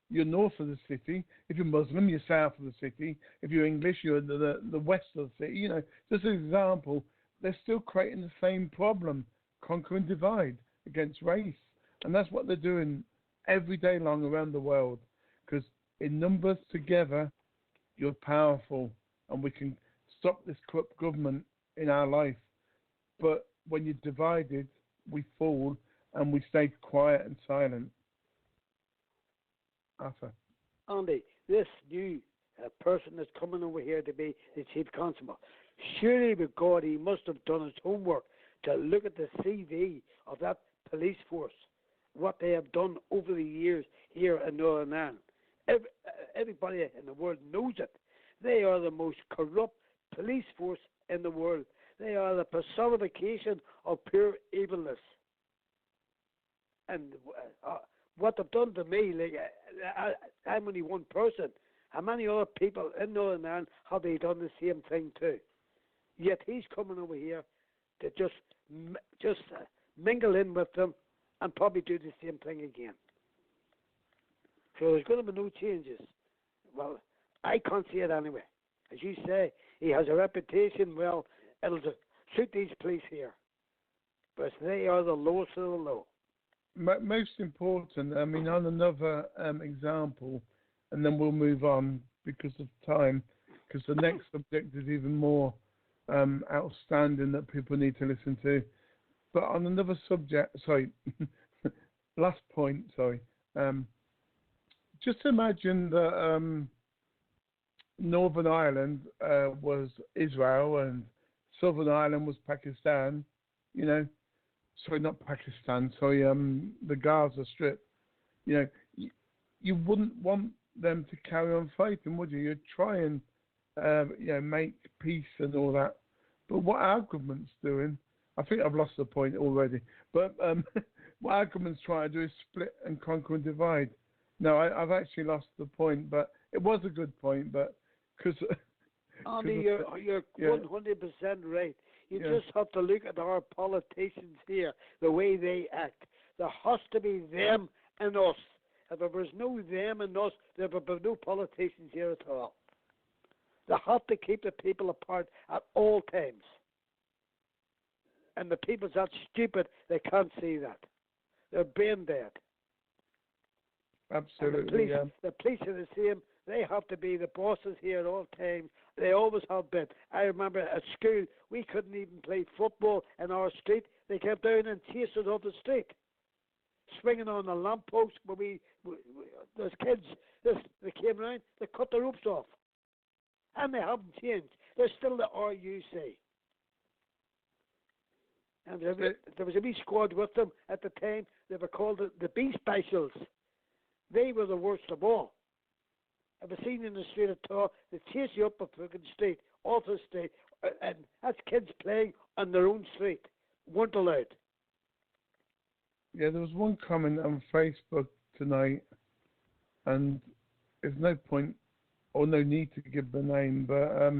you're north of the city. If you're Muslim, you're south of the city. If you're English, you're the west of the city. Just an example, they're still creating the same problem, conquer and divide against race. And that's what they're doing every day long around the world. Because in numbers together, you're powerful, and we can stop this corrupt government in our life. But when you're divided, we fall and we stay quiet and silent. Arthur. Andy, this new person that's coming over here to be the chief constable, surely with God, he must have done his homework to look at the CV of that police force, what they have done over the years here in Northern Ireland. Everybody in the world knows it. They are the most corrupt police force in the world. They are the personification of pure evilness. And what they've done to me, I'm only one person. How many other people in Northern Ireland have they done the same thing to? Yet he's coming over here to just mingle in with them and probably do the same thing again. So there's going to be no changes. Well, I can't see it anyway. As you say, he has a reputation. Well, it'll suit these police here. But they are the lowest of the low. Most important, on another example, and then we'll move on because of time, because the next subject is even more outstanding that people need to listen to. But on another subject, last point, just imagine that Northern Ireland was Israel and Southern Ireland was Pakistan, Sorry, not Pakistan. The Gaza Strip. You wouldn't want them to carry on fighting, would you? You'd try and, make peace and all that. But what our government's doing, I think I've lost the point already. But what our government's trying to do is split and conquer and divide. No, I've actually lost the point, but it was a good point. But because Andy, you're 100% right. You just have to look at our politicians here, the way they act. There has to be them and us. If there was no them and us, there would be no politicians here at all. They have to keep the people apart at all times. And the people's that stupid, they can't see that. They're brain dead. Absolutely, the police are the same. They have to be the bosses here at all times. They always have been. I remember at school, we couldn't even play football in our street. They came down and chased us off the street, swinging on the lamppost. Those kids, they came around, they cut the ropes off. And they haven't changed. They're still the RUC. And there was a wee squad with them at the time. They were called the B Specials. They were the worst of all. I was seen in the street at all. They chase you up a fucking street, off the street, and that's kids playing on their own street. Weren't allowed. Yeah, there was one comment on Facebook tonight, and there's no point or no need to give the name, but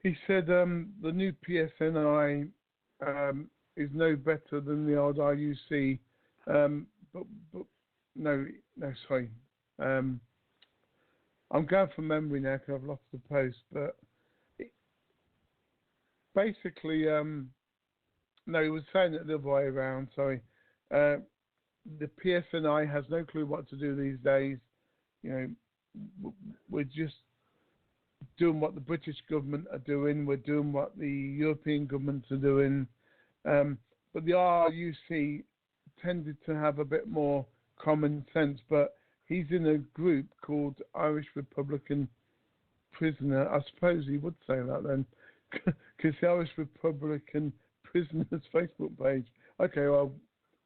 he said the new PSNI is no better than the old RUC, but no, sorry. I'm going from memory now because I've lost the post, but basically, no, he was saying it the other way around, sorry. The PSNI has no clue what to do these days. You know, we're just doing what the British government are doing. We're doing what the European governments are doing. But the RUC tended to have a bit more common sense, but he's in a group called Irish Republican Prisoner. I suppose he would say that then, because the Irish Republican Prisoners Facebook page. Okay, well,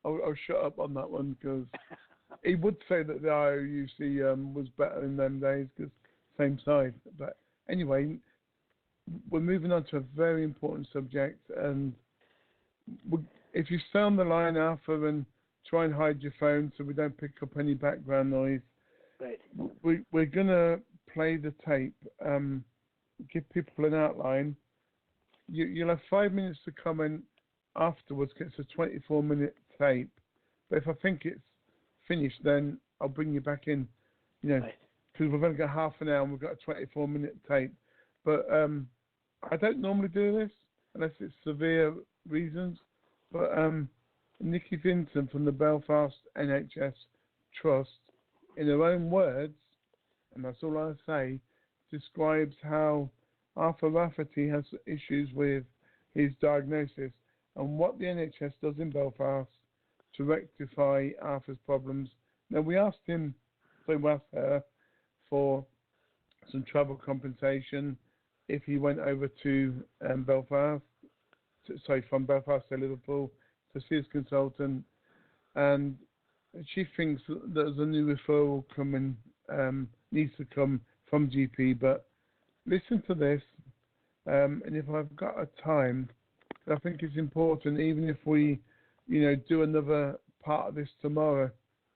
I'll shut up on that one, because he would say that the IOUC was better in them days, because same side. But anyway, we're moving on to a very important subject, and if you stay on the line, Alpha, and try and hide your phone so we don't pick up any background noise. Right. We're going to play the tape, give people an outline. You'll have 5 minutes to comment afterwards, because it's a 24-minute tape. But if I think it's finished, then I'll bring you back in, you know, because we've only got half an hour and we've got a 24-minute tape. But I don't normally do this unless it's severe reasons. But Nicky Vincent from the Belfast NHS Trust, in her own words, and that's all I say, describes how Arthur Rafferty has issues with his diagnosis and what the NHS does in Belfast to rectify Arthur's problems. Now, we asked her for some travel compensation if he went over to Belfast, from Belfast to Liverpool, to see his consultant, and she thinks that there's a new referral coming, needs to come from GP. But listen to this, and if I've got a time, I think it's important, even if we, do another part of this tomorrow,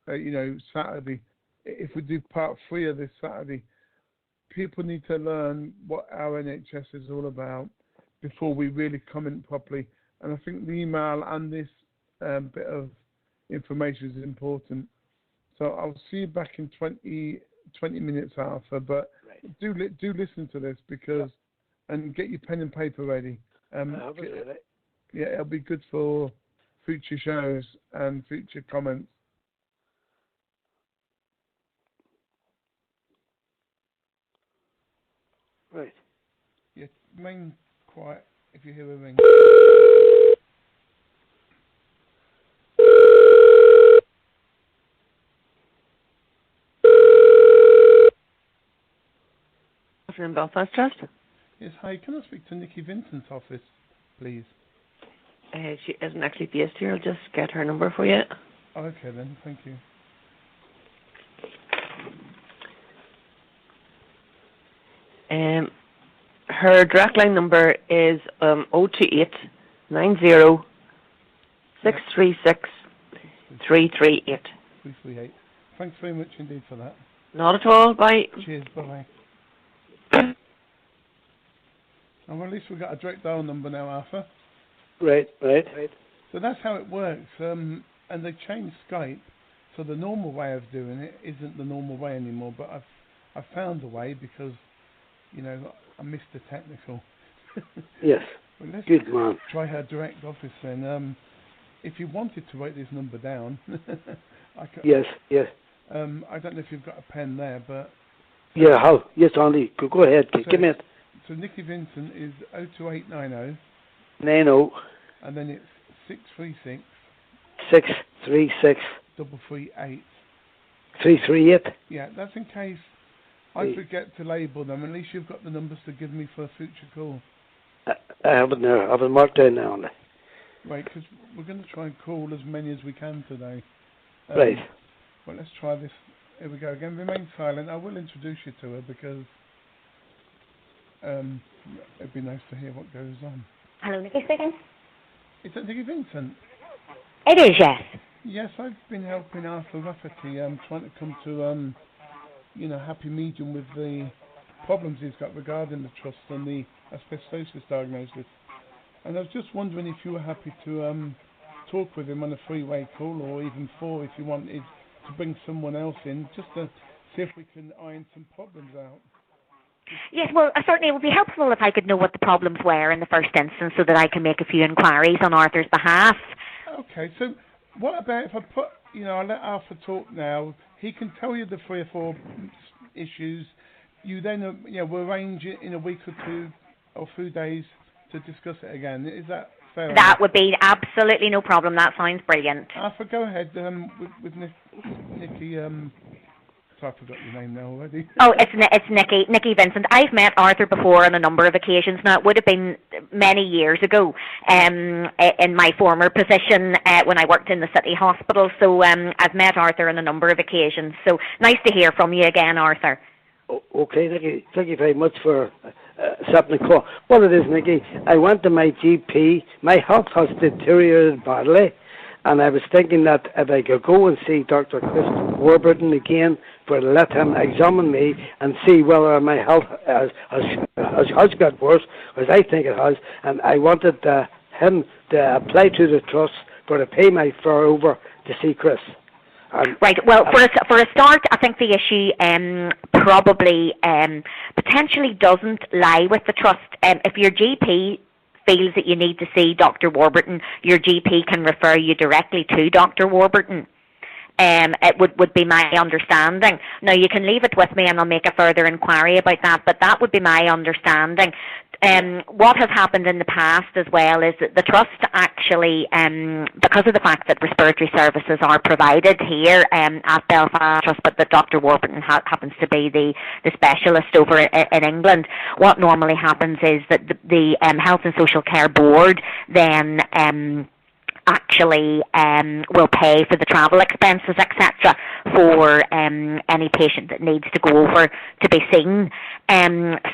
Saturday, if we do part 3 of this Saturday, people need to learn what our NHS is all about before we really comment properly. And I think the email and this bit of information is important. So I'll see you back in 20 minutes, Alpha. But do listen to this, because and get your pen and paper ready. Yeah, it'll be good for future shows and future comments. Right. Yeah, remain quiet if you hear a ring. From Belfast Trust. Yes, hi. Can I speak to Nicky Vincent's office, please? She isn't actually based here. I'll just get her number for you. Okay then, thank you. Her direct line number is 028 90 636 338. 338. Thanks very much indeed for that. Not at all. Bye. Cheers. Bye-bye. And well, at least we've got a direct dial number now, Arthur. Right. So that's how it works. And they changed Skype, so the normal way of doing it isn't the normal way anymore. But I've found a way, because, I'm Mr. Technical. Yes. Well, let's good man. Try her direct office then. If you wanted to write this number down, I could. Yes. I don't know if you've got a pen there, but. Yeah, how? Yes, Andy. Go ahead. Give me it. So Nicky Vincent is 02890. 90. And then it's 636. 636. 338. 338. Yeah, that's in case I forget to label them. At least you've got the numbers to give me for a future call. I haven't there. I haven't marked down now. Right, because we're going to try and call as many as we can today. Right. Well, let's try this. Here we go again. Remain silent. I will introduce you to her because it'd be nice to hear what goes on. Hello, Nicky speaking. Is that Nicky Vincent? It is, yes. Yes, I've been helping Arthur Rafferty, trying to come to happy medium with the problems he's got regarding the trust and the asbestosis diagnosis. And I was just wondering if you were happy to talk with him on a three-way call, or even four if you wanted to bring someone else in, just to see if we can iron some problems out. Yes, well, certainly it would be helpful if I could know what the problems were in the first instance so that I can make a few inquiries on Arthur's behalf. Okay, so what about if I let Arthur talk now, he can tell you the 3 or 4 issues, you then, we'll arrange it in a week or 2 or 3 days to discuss it again. Is that fair enough? That would be absolutely no problem. That sounds brilliant. Arthur, go ahead with Nicky. I forgot your name now already. Oh, it's Nicky Vincent. I've met Arthur before on a number of occasions. Now, it would have been many years ago in my former position when I worked in the city hospital. So I've met Arthur on a number of occasions. So nice to hear from you again, Arthur. Okay, Nicky. Thank you very much for accepting the call. What it is, Nicky, I went to my GP. My health has deteriorated badly. And I was thinking that if I could go and see Dr. Chris Warburton again, for let him examine me and see whether my health has got worse, as I think it has, and I wanted him to apply to the trust for to pay my fare over to see Chris. Right. Well, for a start, I think the issue probably potentially doesn't lie with the trust. If your GP feels that you need to see Dr. Warburton, your GP can refer you directly to Dr. Warburton. It would be my understanding. Now, you can leave it with me and I'll make a further inquiry about that, but that would be my understanding. What has happened in the past as well is that the trust actually, because of the fact that respiratory services are provided here at Belfast Trust, but that Dr. Warburton happens to be the specialist over in England, what normally happens is that the Health and Social Care Board then actually will pay for the travel expenses, etc., for any patient that needs to go over to be seen.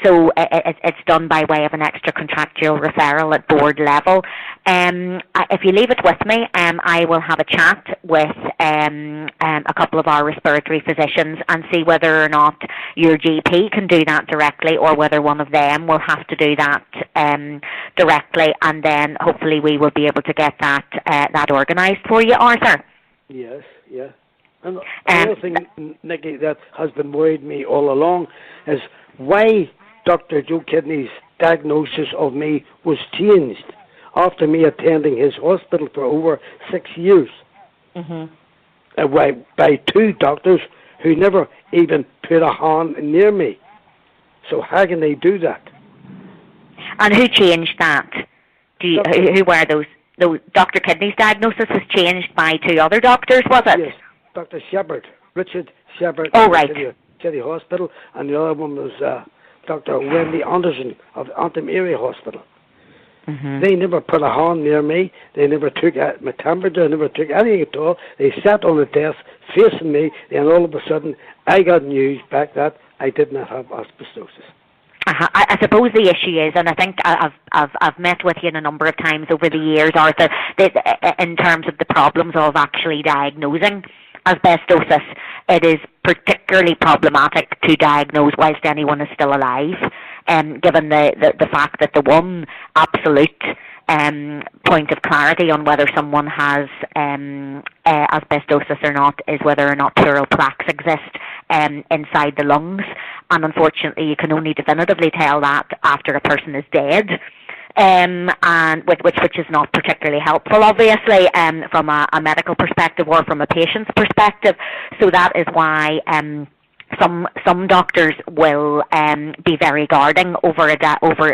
So it's done by way of an extra contractual referral at board level. If you leave it with me, I will have a chat with a couple of our respiratory physicians and see whether or not your GP can do that directly, or whether one of them will have to do that directly, and then hopefully we will be able to get that organised for you, Arthur. Yes, yeah. And another thing, Nicky, that has been worried me all along is why Dr. Joe Kidney's diagnosis of me was changed after me attending his hospital for over 6 years. Mm-hmm. By 2 doctors who never even put a hand near me. So how can they do that? And who changed that? Who were those? Dr. Kidney's diagnosis was changed by 2 other doctors, was it? Yes, Dr. Shepard, Richard Shepard, right. City Hospital, and the other one was Dr. Wendy Anderson of Antrim Area Hospital. Mm-hmm. They never put a hand near me. They never took my temperature. They never took anything at all. They sat on the desk facing me, and all of a sudden I got news back that I did not have asbestosis. I suppose the issue is, and I think I've met with you a number of times over the years, Arthur, in terms of the problems of actually diagnosing asbestosis. It is particularly problematic to diagnose whilst anyone is still alive, given the fact that the one absolute point of clarity on whether someone has asbestosis or not is whether or not pleural plaques exist inside the lungs, and unfortunately you can only definitively tell that after a person is dead, and which is not particularly helpful, obviously, from a medical perspective or from a patient's perspective. So that is why some doctors will be very guarding over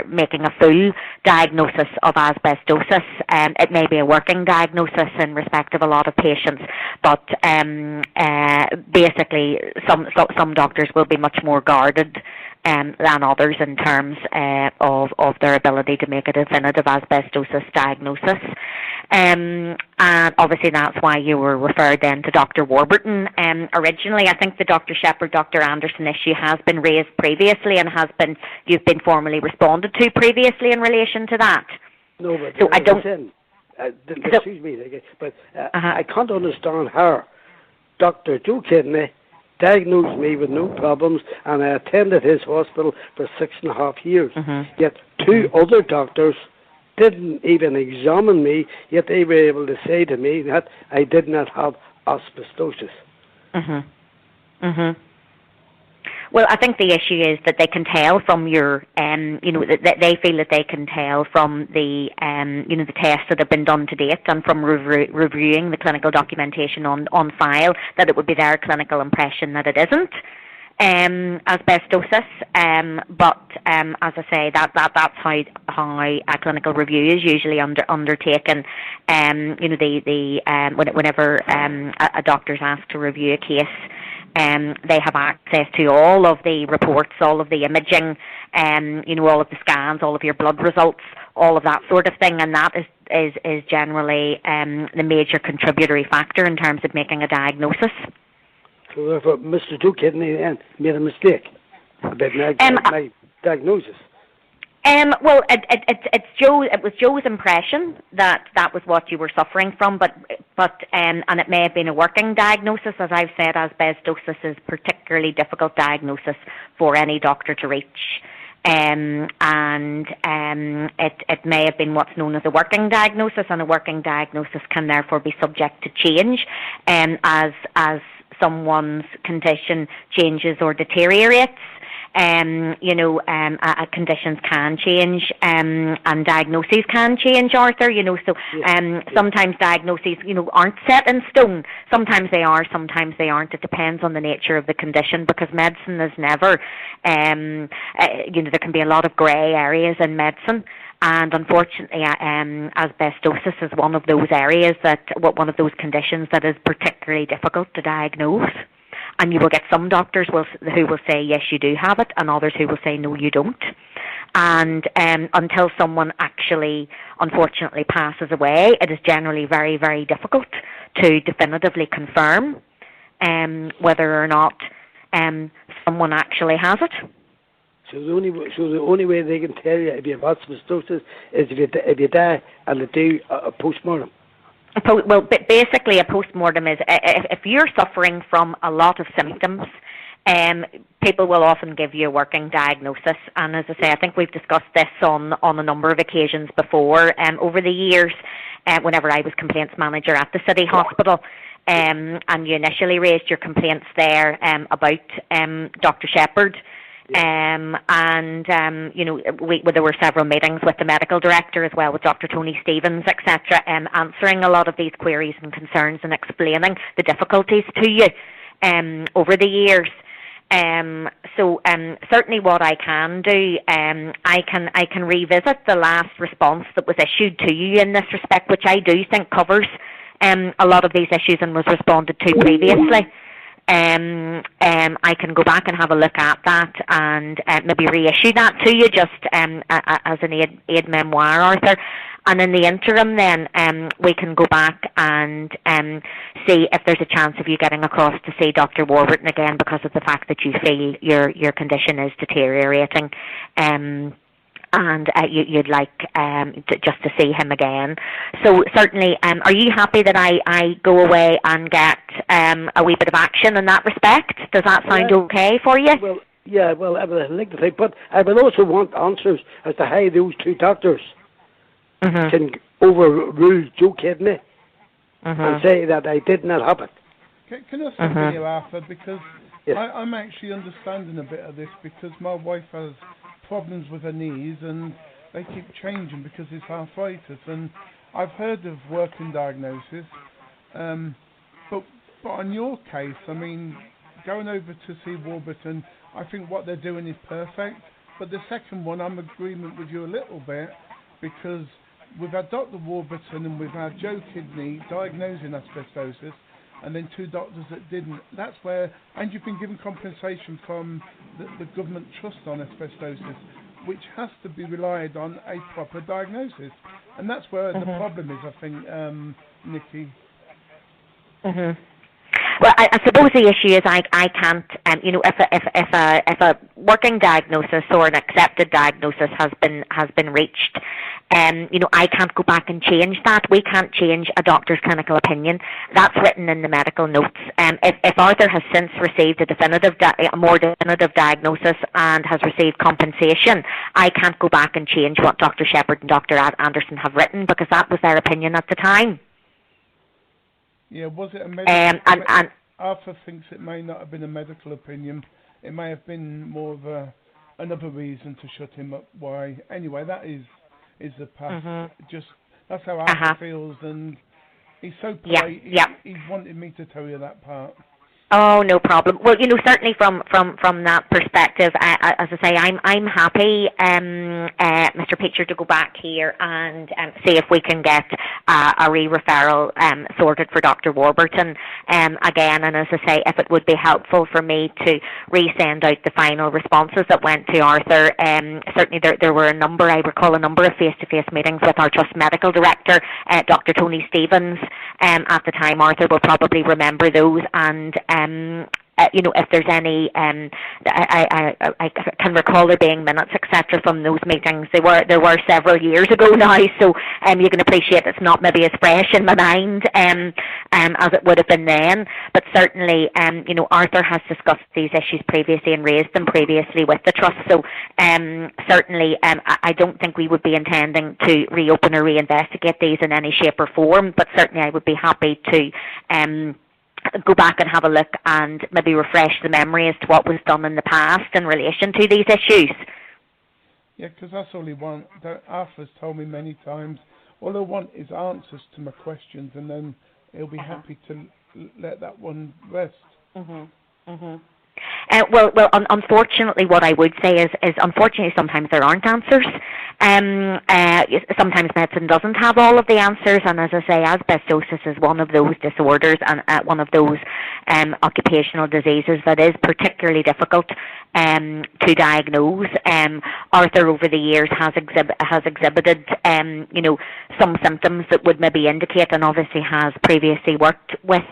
making a full diagnosis of asbestosis. It may be a working diagnosis in respect of a lot of patients, but basically some doctors will be much more guarded than others in terms of their ability to make a definitive asbestosis diagnosis. And obviously that's why you were referred then to Dr. Warburton. Originally, I think the Dr. Shepherd, Dr. Anderson issue has been raised previously and you've been formally responded to previously in relation to that. No, but so I don't. Excuse me, but I can't understand how Dr. Joe Kidney diagnosed me with no problems, and I attended his hospital for 6.5 years. Yet 2 other doctors didn't even examine me, yet they were able to say to me that I did not have asbestosis. Well, I think the issue is that they can tell from your, that they feel that they can tell from the, the tests that have been done to date and from reviewing the clinical documentation on file that it would be their clinical impression that it isn't asbestosis. But as I say, that's how a clinical review is usually undertaken. Whenever a doctor's asked to review a case, they have access to all of the reports, all of the imaging, all of the scans, all of your blood results, all of that sort of thing, and that is generally the major contributory factor in terms of making a diagnosis. So therefore, Mr. Joe Kidney made a mistake about my diagnosis. Well, it was Joe's impression that was what you were suffering from, but and it may have been a working diagnosis. As I've said, asbestosis is a particularly difficult diagnosis for any doctor to reach. It may have been what's known as a working diagnosis, and a working diagnosis can therefore be subject to change as someone's condition changes or deteriorates. Conditions can change and diagnoses can change, Arthur. Sometimes diagnoses, aren't set in stone. Sometimes they are, sometimes they aren't. It depends on the nature of the condition, because medicine is never, there can be a lot of grey areas in medicine. And unfortunately, asbestosis is one of those areas one of those conditions that is particularly difficult to diagnose. And you will get some doctors who will say, yes, you do have it, and others who will say, no, you don't. And until someone actually, unfortunately, passes away, it is generally very, very difficult to definitively confirm whether or not someone actually has it. So the only way they can tell you if you have asbestosis is if you die and they do a post-mortem. Well, basically, a post-mortem is if you're suffering from a lot of symptoms, people will often give you a working diagnosis. And as I say, I think we've discussed this on a number of occasions before over the years, whenever I was complaints manager at the City Hospital. And you initially raised your complaints there about Dr. Shepherd. There were several meetings with the medical director as well, with Dr. Tony Stevens, etc., answering a lot of these queries and concerns and explaining the difficulties to you over the years. Certainly what I can do, I can revisit the last response that was issued to you in this respect, which I do think covers a lot of these issues and was responded to previously. I can go back and have a look at that and maybe reissue that to you just as an aid memoir, Arthur. And in the interim then, we can go back and see if there's a chance of you getting across to see Dr. Warburton again, because of the fact that you feel your condition is deteriorating. And you'd like just to see him again. So certainly, are you happy that I go away and get a wee bit of action in that respect? Does that sound okay for you? Well, yeah, well, I would like to think, but I would also want answers as to how those 2 doctors can overrule Joe Kidney and say that I did not have it. Can I say something here, Arthur? Because I'm actually understanding a bit of this, because my wife has problems with her knees and they keep changing because it's arthritis, and I've heard of working diagnosis, but on your case, I mean, going over to see Warburton, I think what they're doing is perfect. But the second one, I'm in agreement with you a little bit, because we've had Dr. Warburton and we've had Joe Kidney diagnosing asbestosis, and then 2 doctors that didn't. That's where, and you've been given compensation from the government trust on asbestosis, which has to be relied on a proper diagnosis. And that's where the problem is, I think, Nicky. Well, I suppose the issue is I can't, if a working diagnosis or an accepted diagnosis has been reached, I can't go back and change that. We can't change a doctor's clinical opinion. That's written in the medical notes. If Arthur has since received a more definitive diagnosis and has received compensation, I can't go back and change what Dr. Shepherd and Dr. Anderson have written, because that was their opinion at the time. Yeah, was it a medical? Arthur thinks it may not have been a medical opinion. It may have been more of another reason to shut him up. Why? Anyway, that is the past. Just that's how Arthur feels, and he's so polite. He wanted me to tell you that part. Oh, no problem. Well, certainly from that perspective, as I say, I'm happy, Mr. Peacher, to go back here and see if we can get a re-referral sorted for Dr. Warburton again. And as I say, if it would be helpful for me to resend out the final responses that went to Arthur. Certainly there were I recall a number of face-to-face meetings with our Trust Medical Director, Dr. Tony Stevens. At the time, Arthur will probably remember those, and if there's any, I can recall there being minutes, etc., from those meetings. There were several years ago now, so you can appreciate it's not maybe as fresh in my mind as it would have been then. But certainly, Arthur has discussed these issues previously and raised them previously with the trust. So certainly, I don't think we would be intending to reopen or reinvestigate these in any shape or form. But certainly, I would be happy to go back and have a look and maybe refresh the memory as to what was done in the past in relation to these issues. Yeah, because that's all he wants. Arthur's told me many times, all I want is answers to my questions, and then he'll be happy to let that one rest. Well, unfortunately, what I would say is unfortunately sometimes there aren't answers. Sometimes medicine doesn't have all of the answers, and as I say, asbestosis is one of those disorders and one of those occupational diseases that is particularly difficult to diagnose. Arthur, over the years, has exhibited some symptoms that would maybe indicate, and obviously has previously worked with.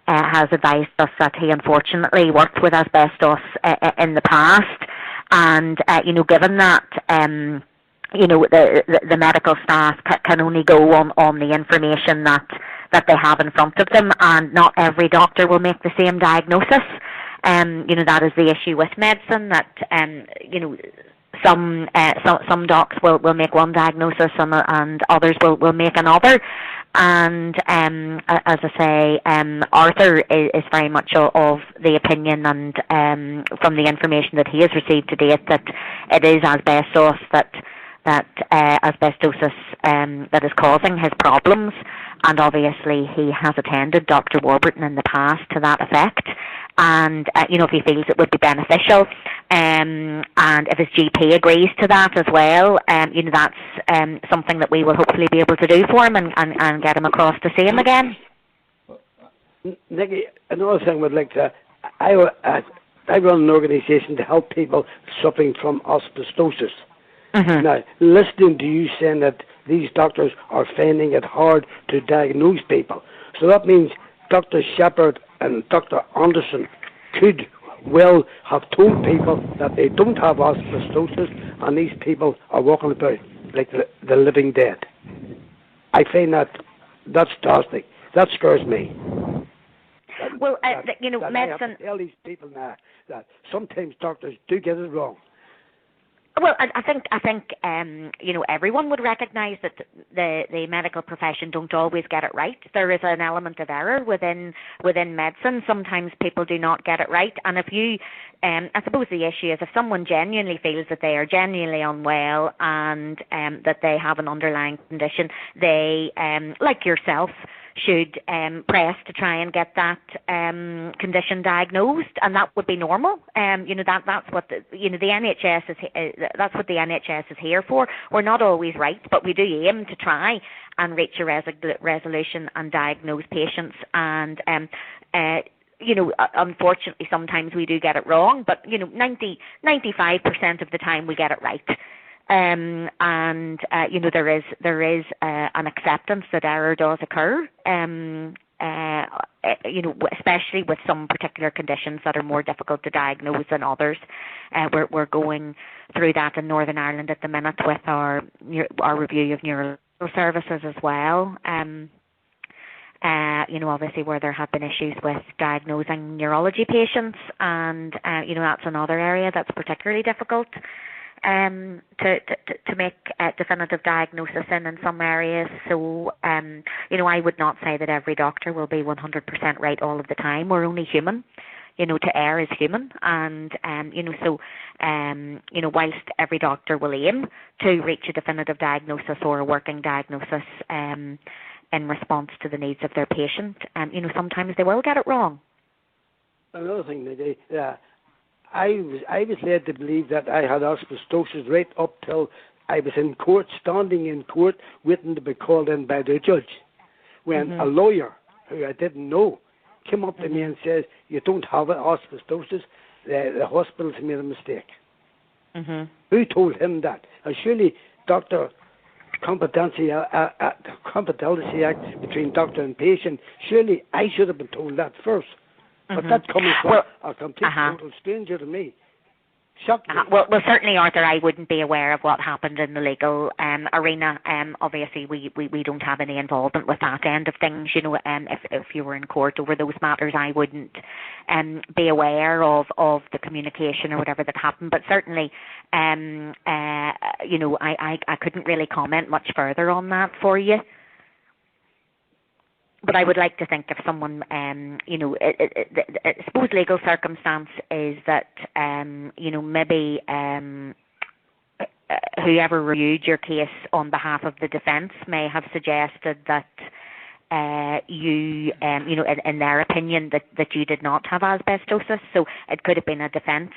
Has advised us that he unfortunately worked with asbestos in the past, and given that the medical staff can only go on the information that they have in front of them, and not every doctor will make the same diagnosis. That is the issue with medicine, that some docs will make one diagnosis and others will make another. And as I say, Arthur is very much of the opinion, and from the information that he has received to date, that it is asbestos that asbestosis that is causing his problems. And obviously he has attended Dr. Warburton in the past to that effect. And if he feels it would be beneficial, and if his GP agrees to that as well, that's something that we will hopefully be able to do for him and get him across to see him again. Nicky, another thing I would like to, I run an organisation to help people suffering from asbestosis. Now, listening to you saying that these doctors are finding it hard to diagnose people, so that means Dr. Shepherd and Dr. Anderson could well have told people that they don't have asbestosis, and these people are walking about like the living dead. I find that's drastic. That scares me. Well, medicine. I have to tell these people now that sometimes doctors do get it wrong. Well, I think everyone would recognise that the medical profession don't always get it right. There is an element of error within medicine. Sometimes people do not get it right, and if you, I suppose the issue is if someone genuinely feels that they are genuinely unwell and that they have an underlying condition, they, like yourself, should press to try and get that condition diagnosed, and that would be normal. That's what the NHS is. That's what the NHS is here for. We're not always right, but we do aim to try and reach a resolution and diagnose patients. And unfortunately, sometimes we do get it wrong, but 95% of the time we get it right. There is an acceptance that error does occur. Especially with some particular conditions that are more difficult to diagnose than others. We're going through that in Northern Ireland at the minute with our review of neuro services as well. Obviously where there have been issues with diagnosing neurology patients, and that's another area that's particularly difficult to make a definitive diagnosis in some areas. So, I would not say that every doctor will be 100% right all of the time. We're only human. To err is human, and whilst every doctor will aim to reach a definitive diagnosis or a working diagnosis in response to the needs of their patient, sometimes they will get it wrong. Another thing, Nicky, I was led to believe that I had asbestosis right up till I was in court, standing in court, waiting to be called in by the judge, when a lawyer who I didn't know came up to me and says, "You don't have asbestosis. The hospital's made a mistake." Who told him that? And surely, Dr. Competency Act between doctor and patient, surely I should have been told that first. But that's coming from a complete total stranger to me. Shocked me. Well, certainly, Arthur, I wouldn't be aware of what happened in the legal arena. Obviously, we don't have any involvement with that end of things. If you were in court over those matters, I wouldn't be aware of the communication or whatever that happened. But certainly, I couldn't really comment much further on that for you. But I would like to think if someone, I suppose legal circumstance is that, maybe whoever reviewed your case on behalf of the defence may have suggested that in their opinion, that you did not have asbestosis. So it could have been a defence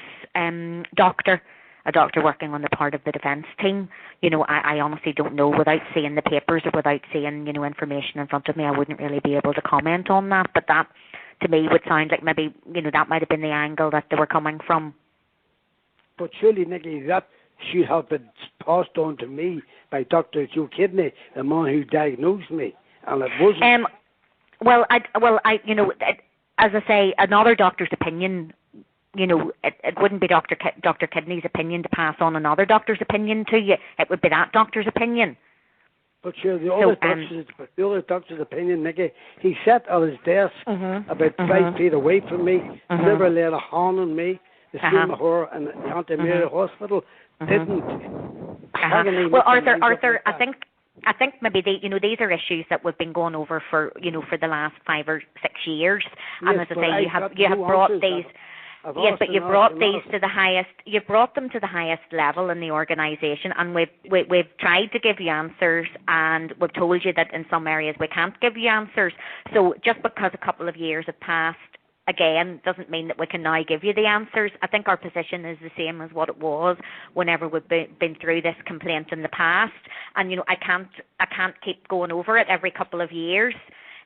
doctor, a doctor working on the part of the defence team. I honestly don't know. Without seeing the papers or without seeing, information in front of me, I wouldn't really be able to comment on that. But that, to me, would sound like maybe, that might have been the angle that they were coming from. But surely, Nicky, that should have been passed on to me by Dr. Joe Kidney, the man who diagnosed me, and it wasn't. As I say, another doctor's opinion. It wouldn't be Dr. Kidney's opinion to pass on another doctor's opinion to you. It would be that doctor's opinion. But sure, the other doctor's opinion, Nicky, he sat at his desk about 5 feet away from me, never laid a hand on me. The same with her and the Auntie Mary Hospital didn't. Well, Arthur, I think maybe these are issues that we've been going over for for the last 5 or 6 years. Yes, and as I say, you have brought these. Yes, but you brought these to the highest. You brought them to the highest level in the organisation, and we've tried to give you answers, and we've told you that in some areas we can't give you answers. So just because a couple of years have passed, again, doesn't mean that we can now give you the answers. I think our position is the same as what it was whenever we've been through this complaint in the past, and I can't keep going over it every couple of years.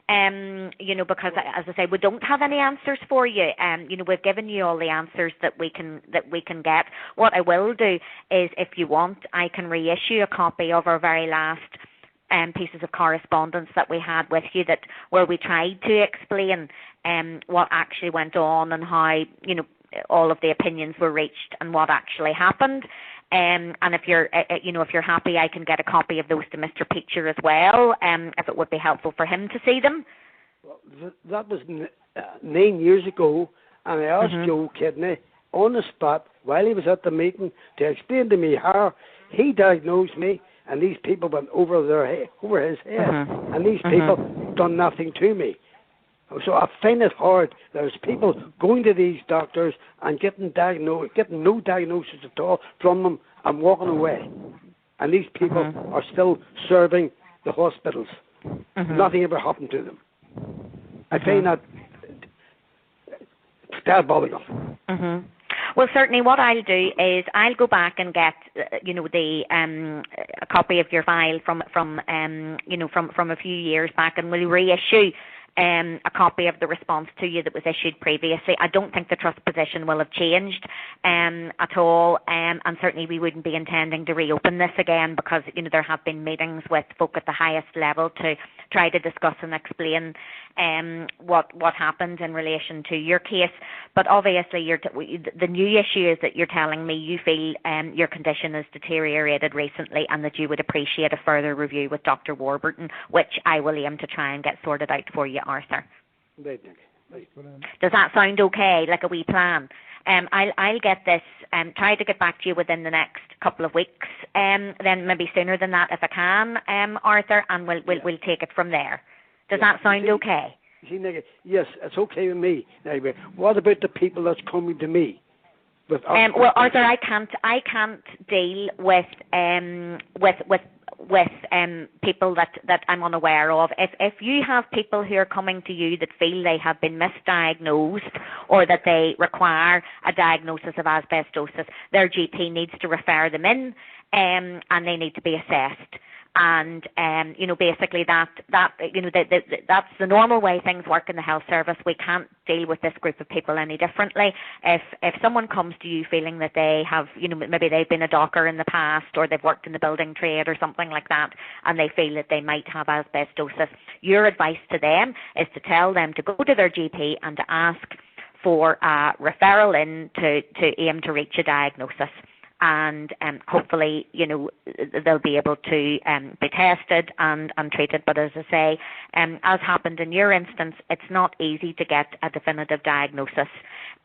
Because as I say, we don't have any answers for you. We've given you all the answers that we can get. What I will do is, if you want, I can reissue a copy of our very last pieces of correspondence that we had with you, where we tried to explain what actually went on and how all of the opinions were reached and what actually happened. And if you're happy, I can get a copy of those to Mr. Peacher as well, if it would be helpful for him to see them. Well, that was 9 years ago, and I asked Joe Kidney on the spot while he was at the meeting to explain to me how he diagnosed me, and these people went over his head, and these people done nothing to me. So I find it hard. There's people going to these doctors and getting no diagnosis at all from them and walking away. And these people are still serving the hospitals. Nothing ever happened to them. I find that diabolical. Well, certainly what I'll do is I'll go back and get, the a copy of your file from a few years back, and we'll reissue a copy of the response to you that was issued previously. I don't think the trust position will have changed at all, and certainly we wouldn't be intending to reopen this again because there have been meetings with folk at the highest level to try to discuss and explain what happened in relation to your case. But obviously, the new issue is that you're telling me you feel your condition has deteriorated recently, and that you would appreciate a further review with Dr. Warburton, which I will aim to try and get sorted out for you, Arthur. Right. Does that sound okay, like a wee plan? I'll get this, try to get back to you within the next couple of weeks, then maybe sooner than that if I can, Arthur, and we'll take it from there. Does that sound okay? Yes, it's okay with me. Anyway, what about the people that's coming to me? Well, Arthur, I can't deal with people that I'm unaware of. If you have people who are coming to you that feel they have been misdiagnosed or that they require a diagnosis of asbestosis, their GP needs to refer them in, and they need to be assessed. And basically that's the normal way things work in the health service. We can't deal with this group of people any differently. If someone comes to you feeling that they have, maybe they've been a docker in the past or they've worked in the building trade or something like that, and they feel that they might have asbestosis, your advice to them is to tell them to go to their GP and to ask for a referral in to aim to reach a diagnosis. And hopefully, they'll be able to be tested and treated. But as I say, as happened in your instance, it's not easy to get a definitive diagnosis,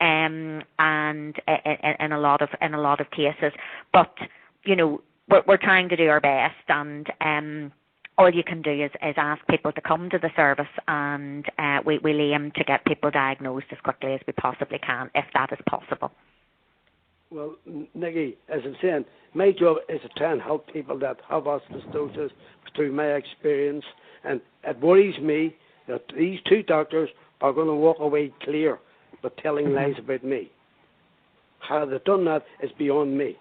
and in a lot of cases. But we're trying to do our best, and all you can do is ask people to come to the service, and we'll aim to get people diagnosed as quickly as we possibly can, if that is possible. Well, Nicky, as I'm saying, my job is to try and help people that have asbestosis through my experience, and it worries me that these two doctors are going to walk away clear but telling lies about me. How they've done that is beyond me.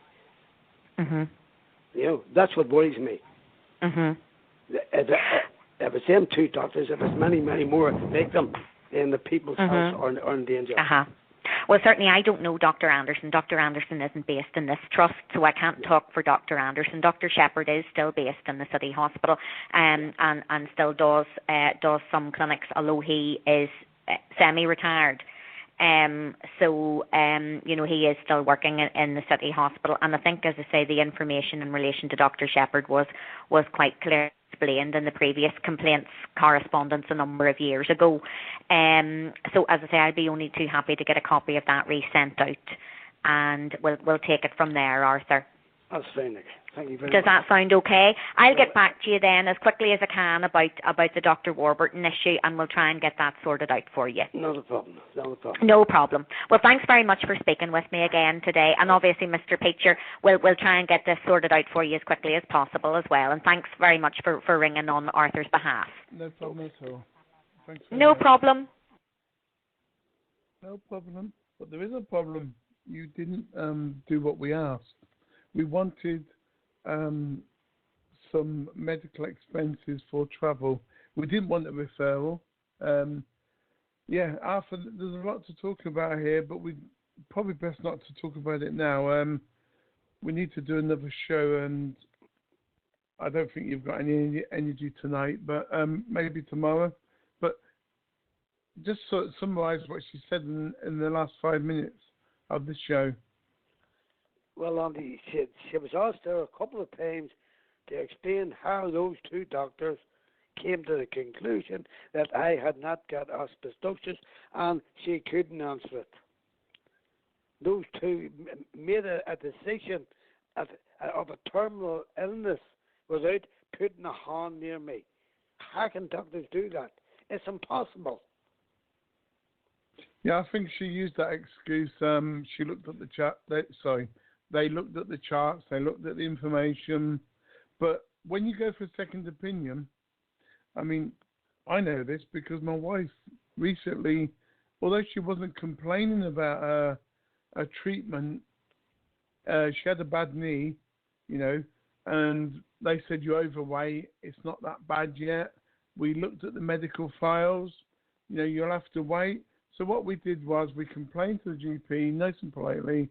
That's what worries me. If it's them two doctors, if it's many, many more like them, then the people's health are in danger. Well, certainly I don't know Dr. Anderson. Dr. Anderson isn't based in this trust, so I can't talk for Dr. Anderson. Dr. Shepherd is still based in the City Hospital and still does some clinics, although he is semi-retired. So he is still working in the City Hospital. And I think, as I say, the information in relation to Dr. Shepherd was quite clear, explained in the previous complaints correspondence a number of years ago. So as I say, I'll be only too happy to get a copy of that resent out, and we'll take it from there, Arthur. That's fine, Nick. Thank you very much. Does that sound okay? I'll get back to you then as quickly as I can about the Dr. Warburton issue, and we'll try and get that sorted out for you. Not a problem. No problem. Well, thanks very much for speaking with me again today, and obviously, Mr. Peacher, we'll try and get this sorted out for you as quickly as possible as well, and thanks very much for ringing on Arthur's behalf. No problem at all. Thanks no much. Problem. No problem. But there is a problem. You didn't do what we asked. We wanted some medical expenses for travel. We didn't want a referral. Arthur, there's a lot to talk about here, but we probably best not to talk about it now. We need to do another show, and I don't think you've got any energy tonight, but maybe tomorrow. But just sort of summarise what she said in the last 5 minutes of the show. Well, Andy, she was asked there a couple of times to explain how those two doctors came to the conclusion that I had not got asbestosis, and she couldn't answer it. Those two made a decision of a terminal illness without putting a hand near me. How can doctors do that? It's impossible. Yeah, I think she used that excuse. She looked at the chart. They looked at the charts, they looked at the information, but when you go for a second opinion, I mean, I know this because my wife recently, although she wasn't complaining about her treatment, she had a bad knee, and they said you're overweight. It's not that bad yet. We looked at the medical files. You'll have to wait. So what we did was we complained to the GP, nice and politely,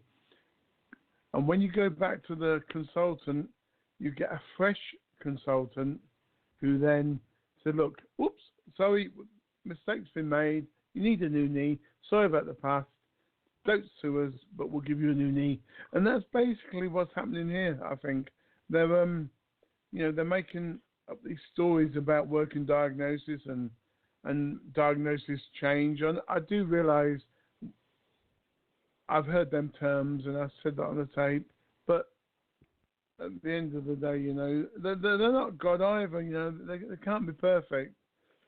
and when you go back to the consultant, you get a fresh consultant who then said, look, whoops, sorry, mistake's been made. You need a new knee. Sorry about the past. Don't sue us, but we'll give you a new knee. And that's basically what's happening here, I think. They're, they're making up these stories about working diagnosis and diagnosis change. And I do realise I've heard them terms and I said that on the tape, but at the end of the day, they're not God either. They can't be perfect.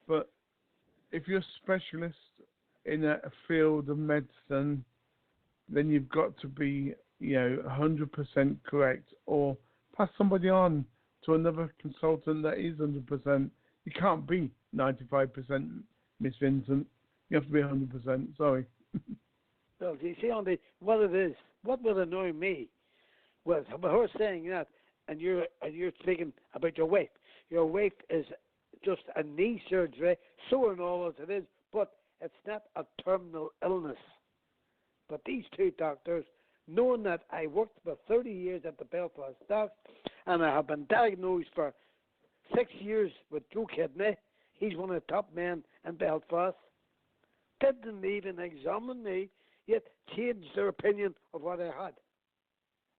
But if you're a specialist in a field of medicine, then you've got to be, 100% correct, or pass somebody on to another consultant that is 100%. You can't be 95%, Miss Vincent. You have to be 100%. Sorry. Well, do you see, Andy, what it is? What will annoy me was her saying that, and you're speaking about your wife. Your wife is just a knee surgery, sore and all as it is, but it's not a terminal illness. But these two doctors, knowing that I worked for 30 years at the Belfast Trust, and I have been diagnosed for 6 years with Joe Kidney, he's one of the top men in Belfast, didn't even examine me, yet changed their opinion of what I had.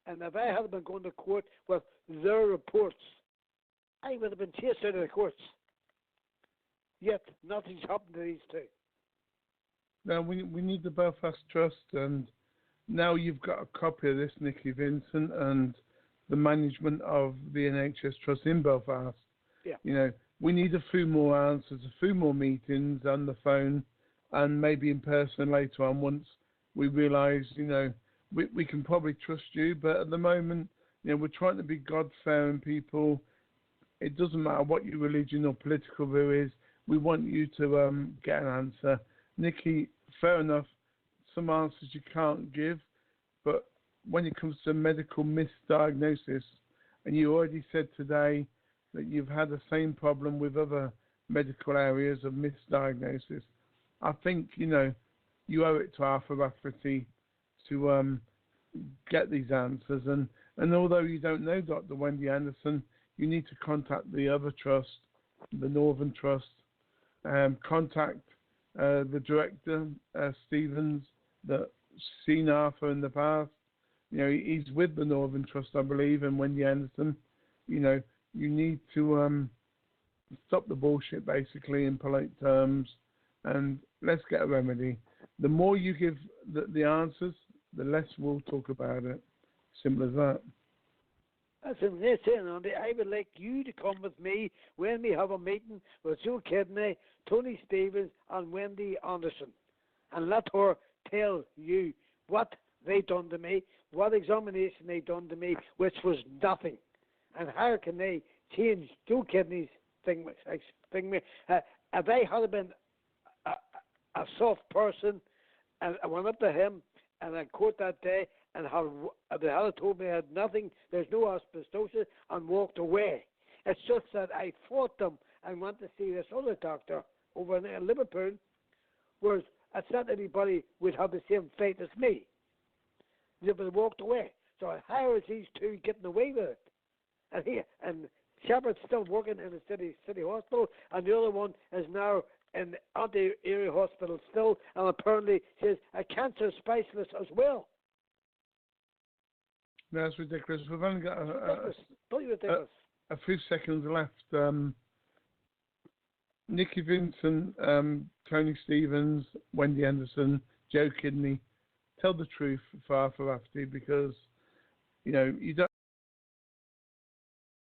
And if I had been going to court with their reports, I would have been chased out of the courts. Yet nothing's happened to these two. Now we need the Belfast Trust, and now you've got a copy of this, Nicky Vincent, and the management of the NHS Trust in Belfast. Yeah. We need a few more answers, a few more meetings on the phone, and maybe in person later on once we realise, we can probably trust you, but at the moment, we're trying to be God-fearing people. It doesn't matter what your religion or political view is. We want you to get an answer. Nicky, fair enough, some answers you can't give, but when it comes to medical misdiagnosis, and you already said today that you've had the same problem with other medical areas of misdiagnosis, I think, you owe it to Arthur Rafferty to get these answers. And although you don't know Dr. Wendy Anderson, you need to contact the other trust, the Northern Trust, contact the director, Stevens, that's seen Arthur in the past. He's with the Northern Trust, I believe, and Wendy Anderson. You need to stop the bullshit, basically, in polite terms, and let's get a remedy. The more you give the answers, the less we'll talk about it. Simple as that. That's it, Andy. I would like you to come with me when we have a meeting with Joe Kidney, Tony Stevens, and Wendy Anderson, and let her tell you what they done to me, what examination they done to me, which was nothing, and how can they change Joe Kidney's thing. If I had been a soft person, and I went up to him and I court that day, and they had told me I had nothing, there's no asbestosis, and walked away. It's just that I fought them and went to see this other doctor over in Liverpool, whereas it's not everybody would have the same fate as me. They would have walked away. So how is these two getting away with it? And Shepherd's still working in the city hospital, and the other one is now in the anti-area hospital still, and apparently she's a cancer specialist as well. That's ridiculous. We've only got a few seconds left. Nicky Vincent, Tony Stevens, Wendy Anderson, Joe Kidney, tell the truth for Arthur Rafferty, because you don't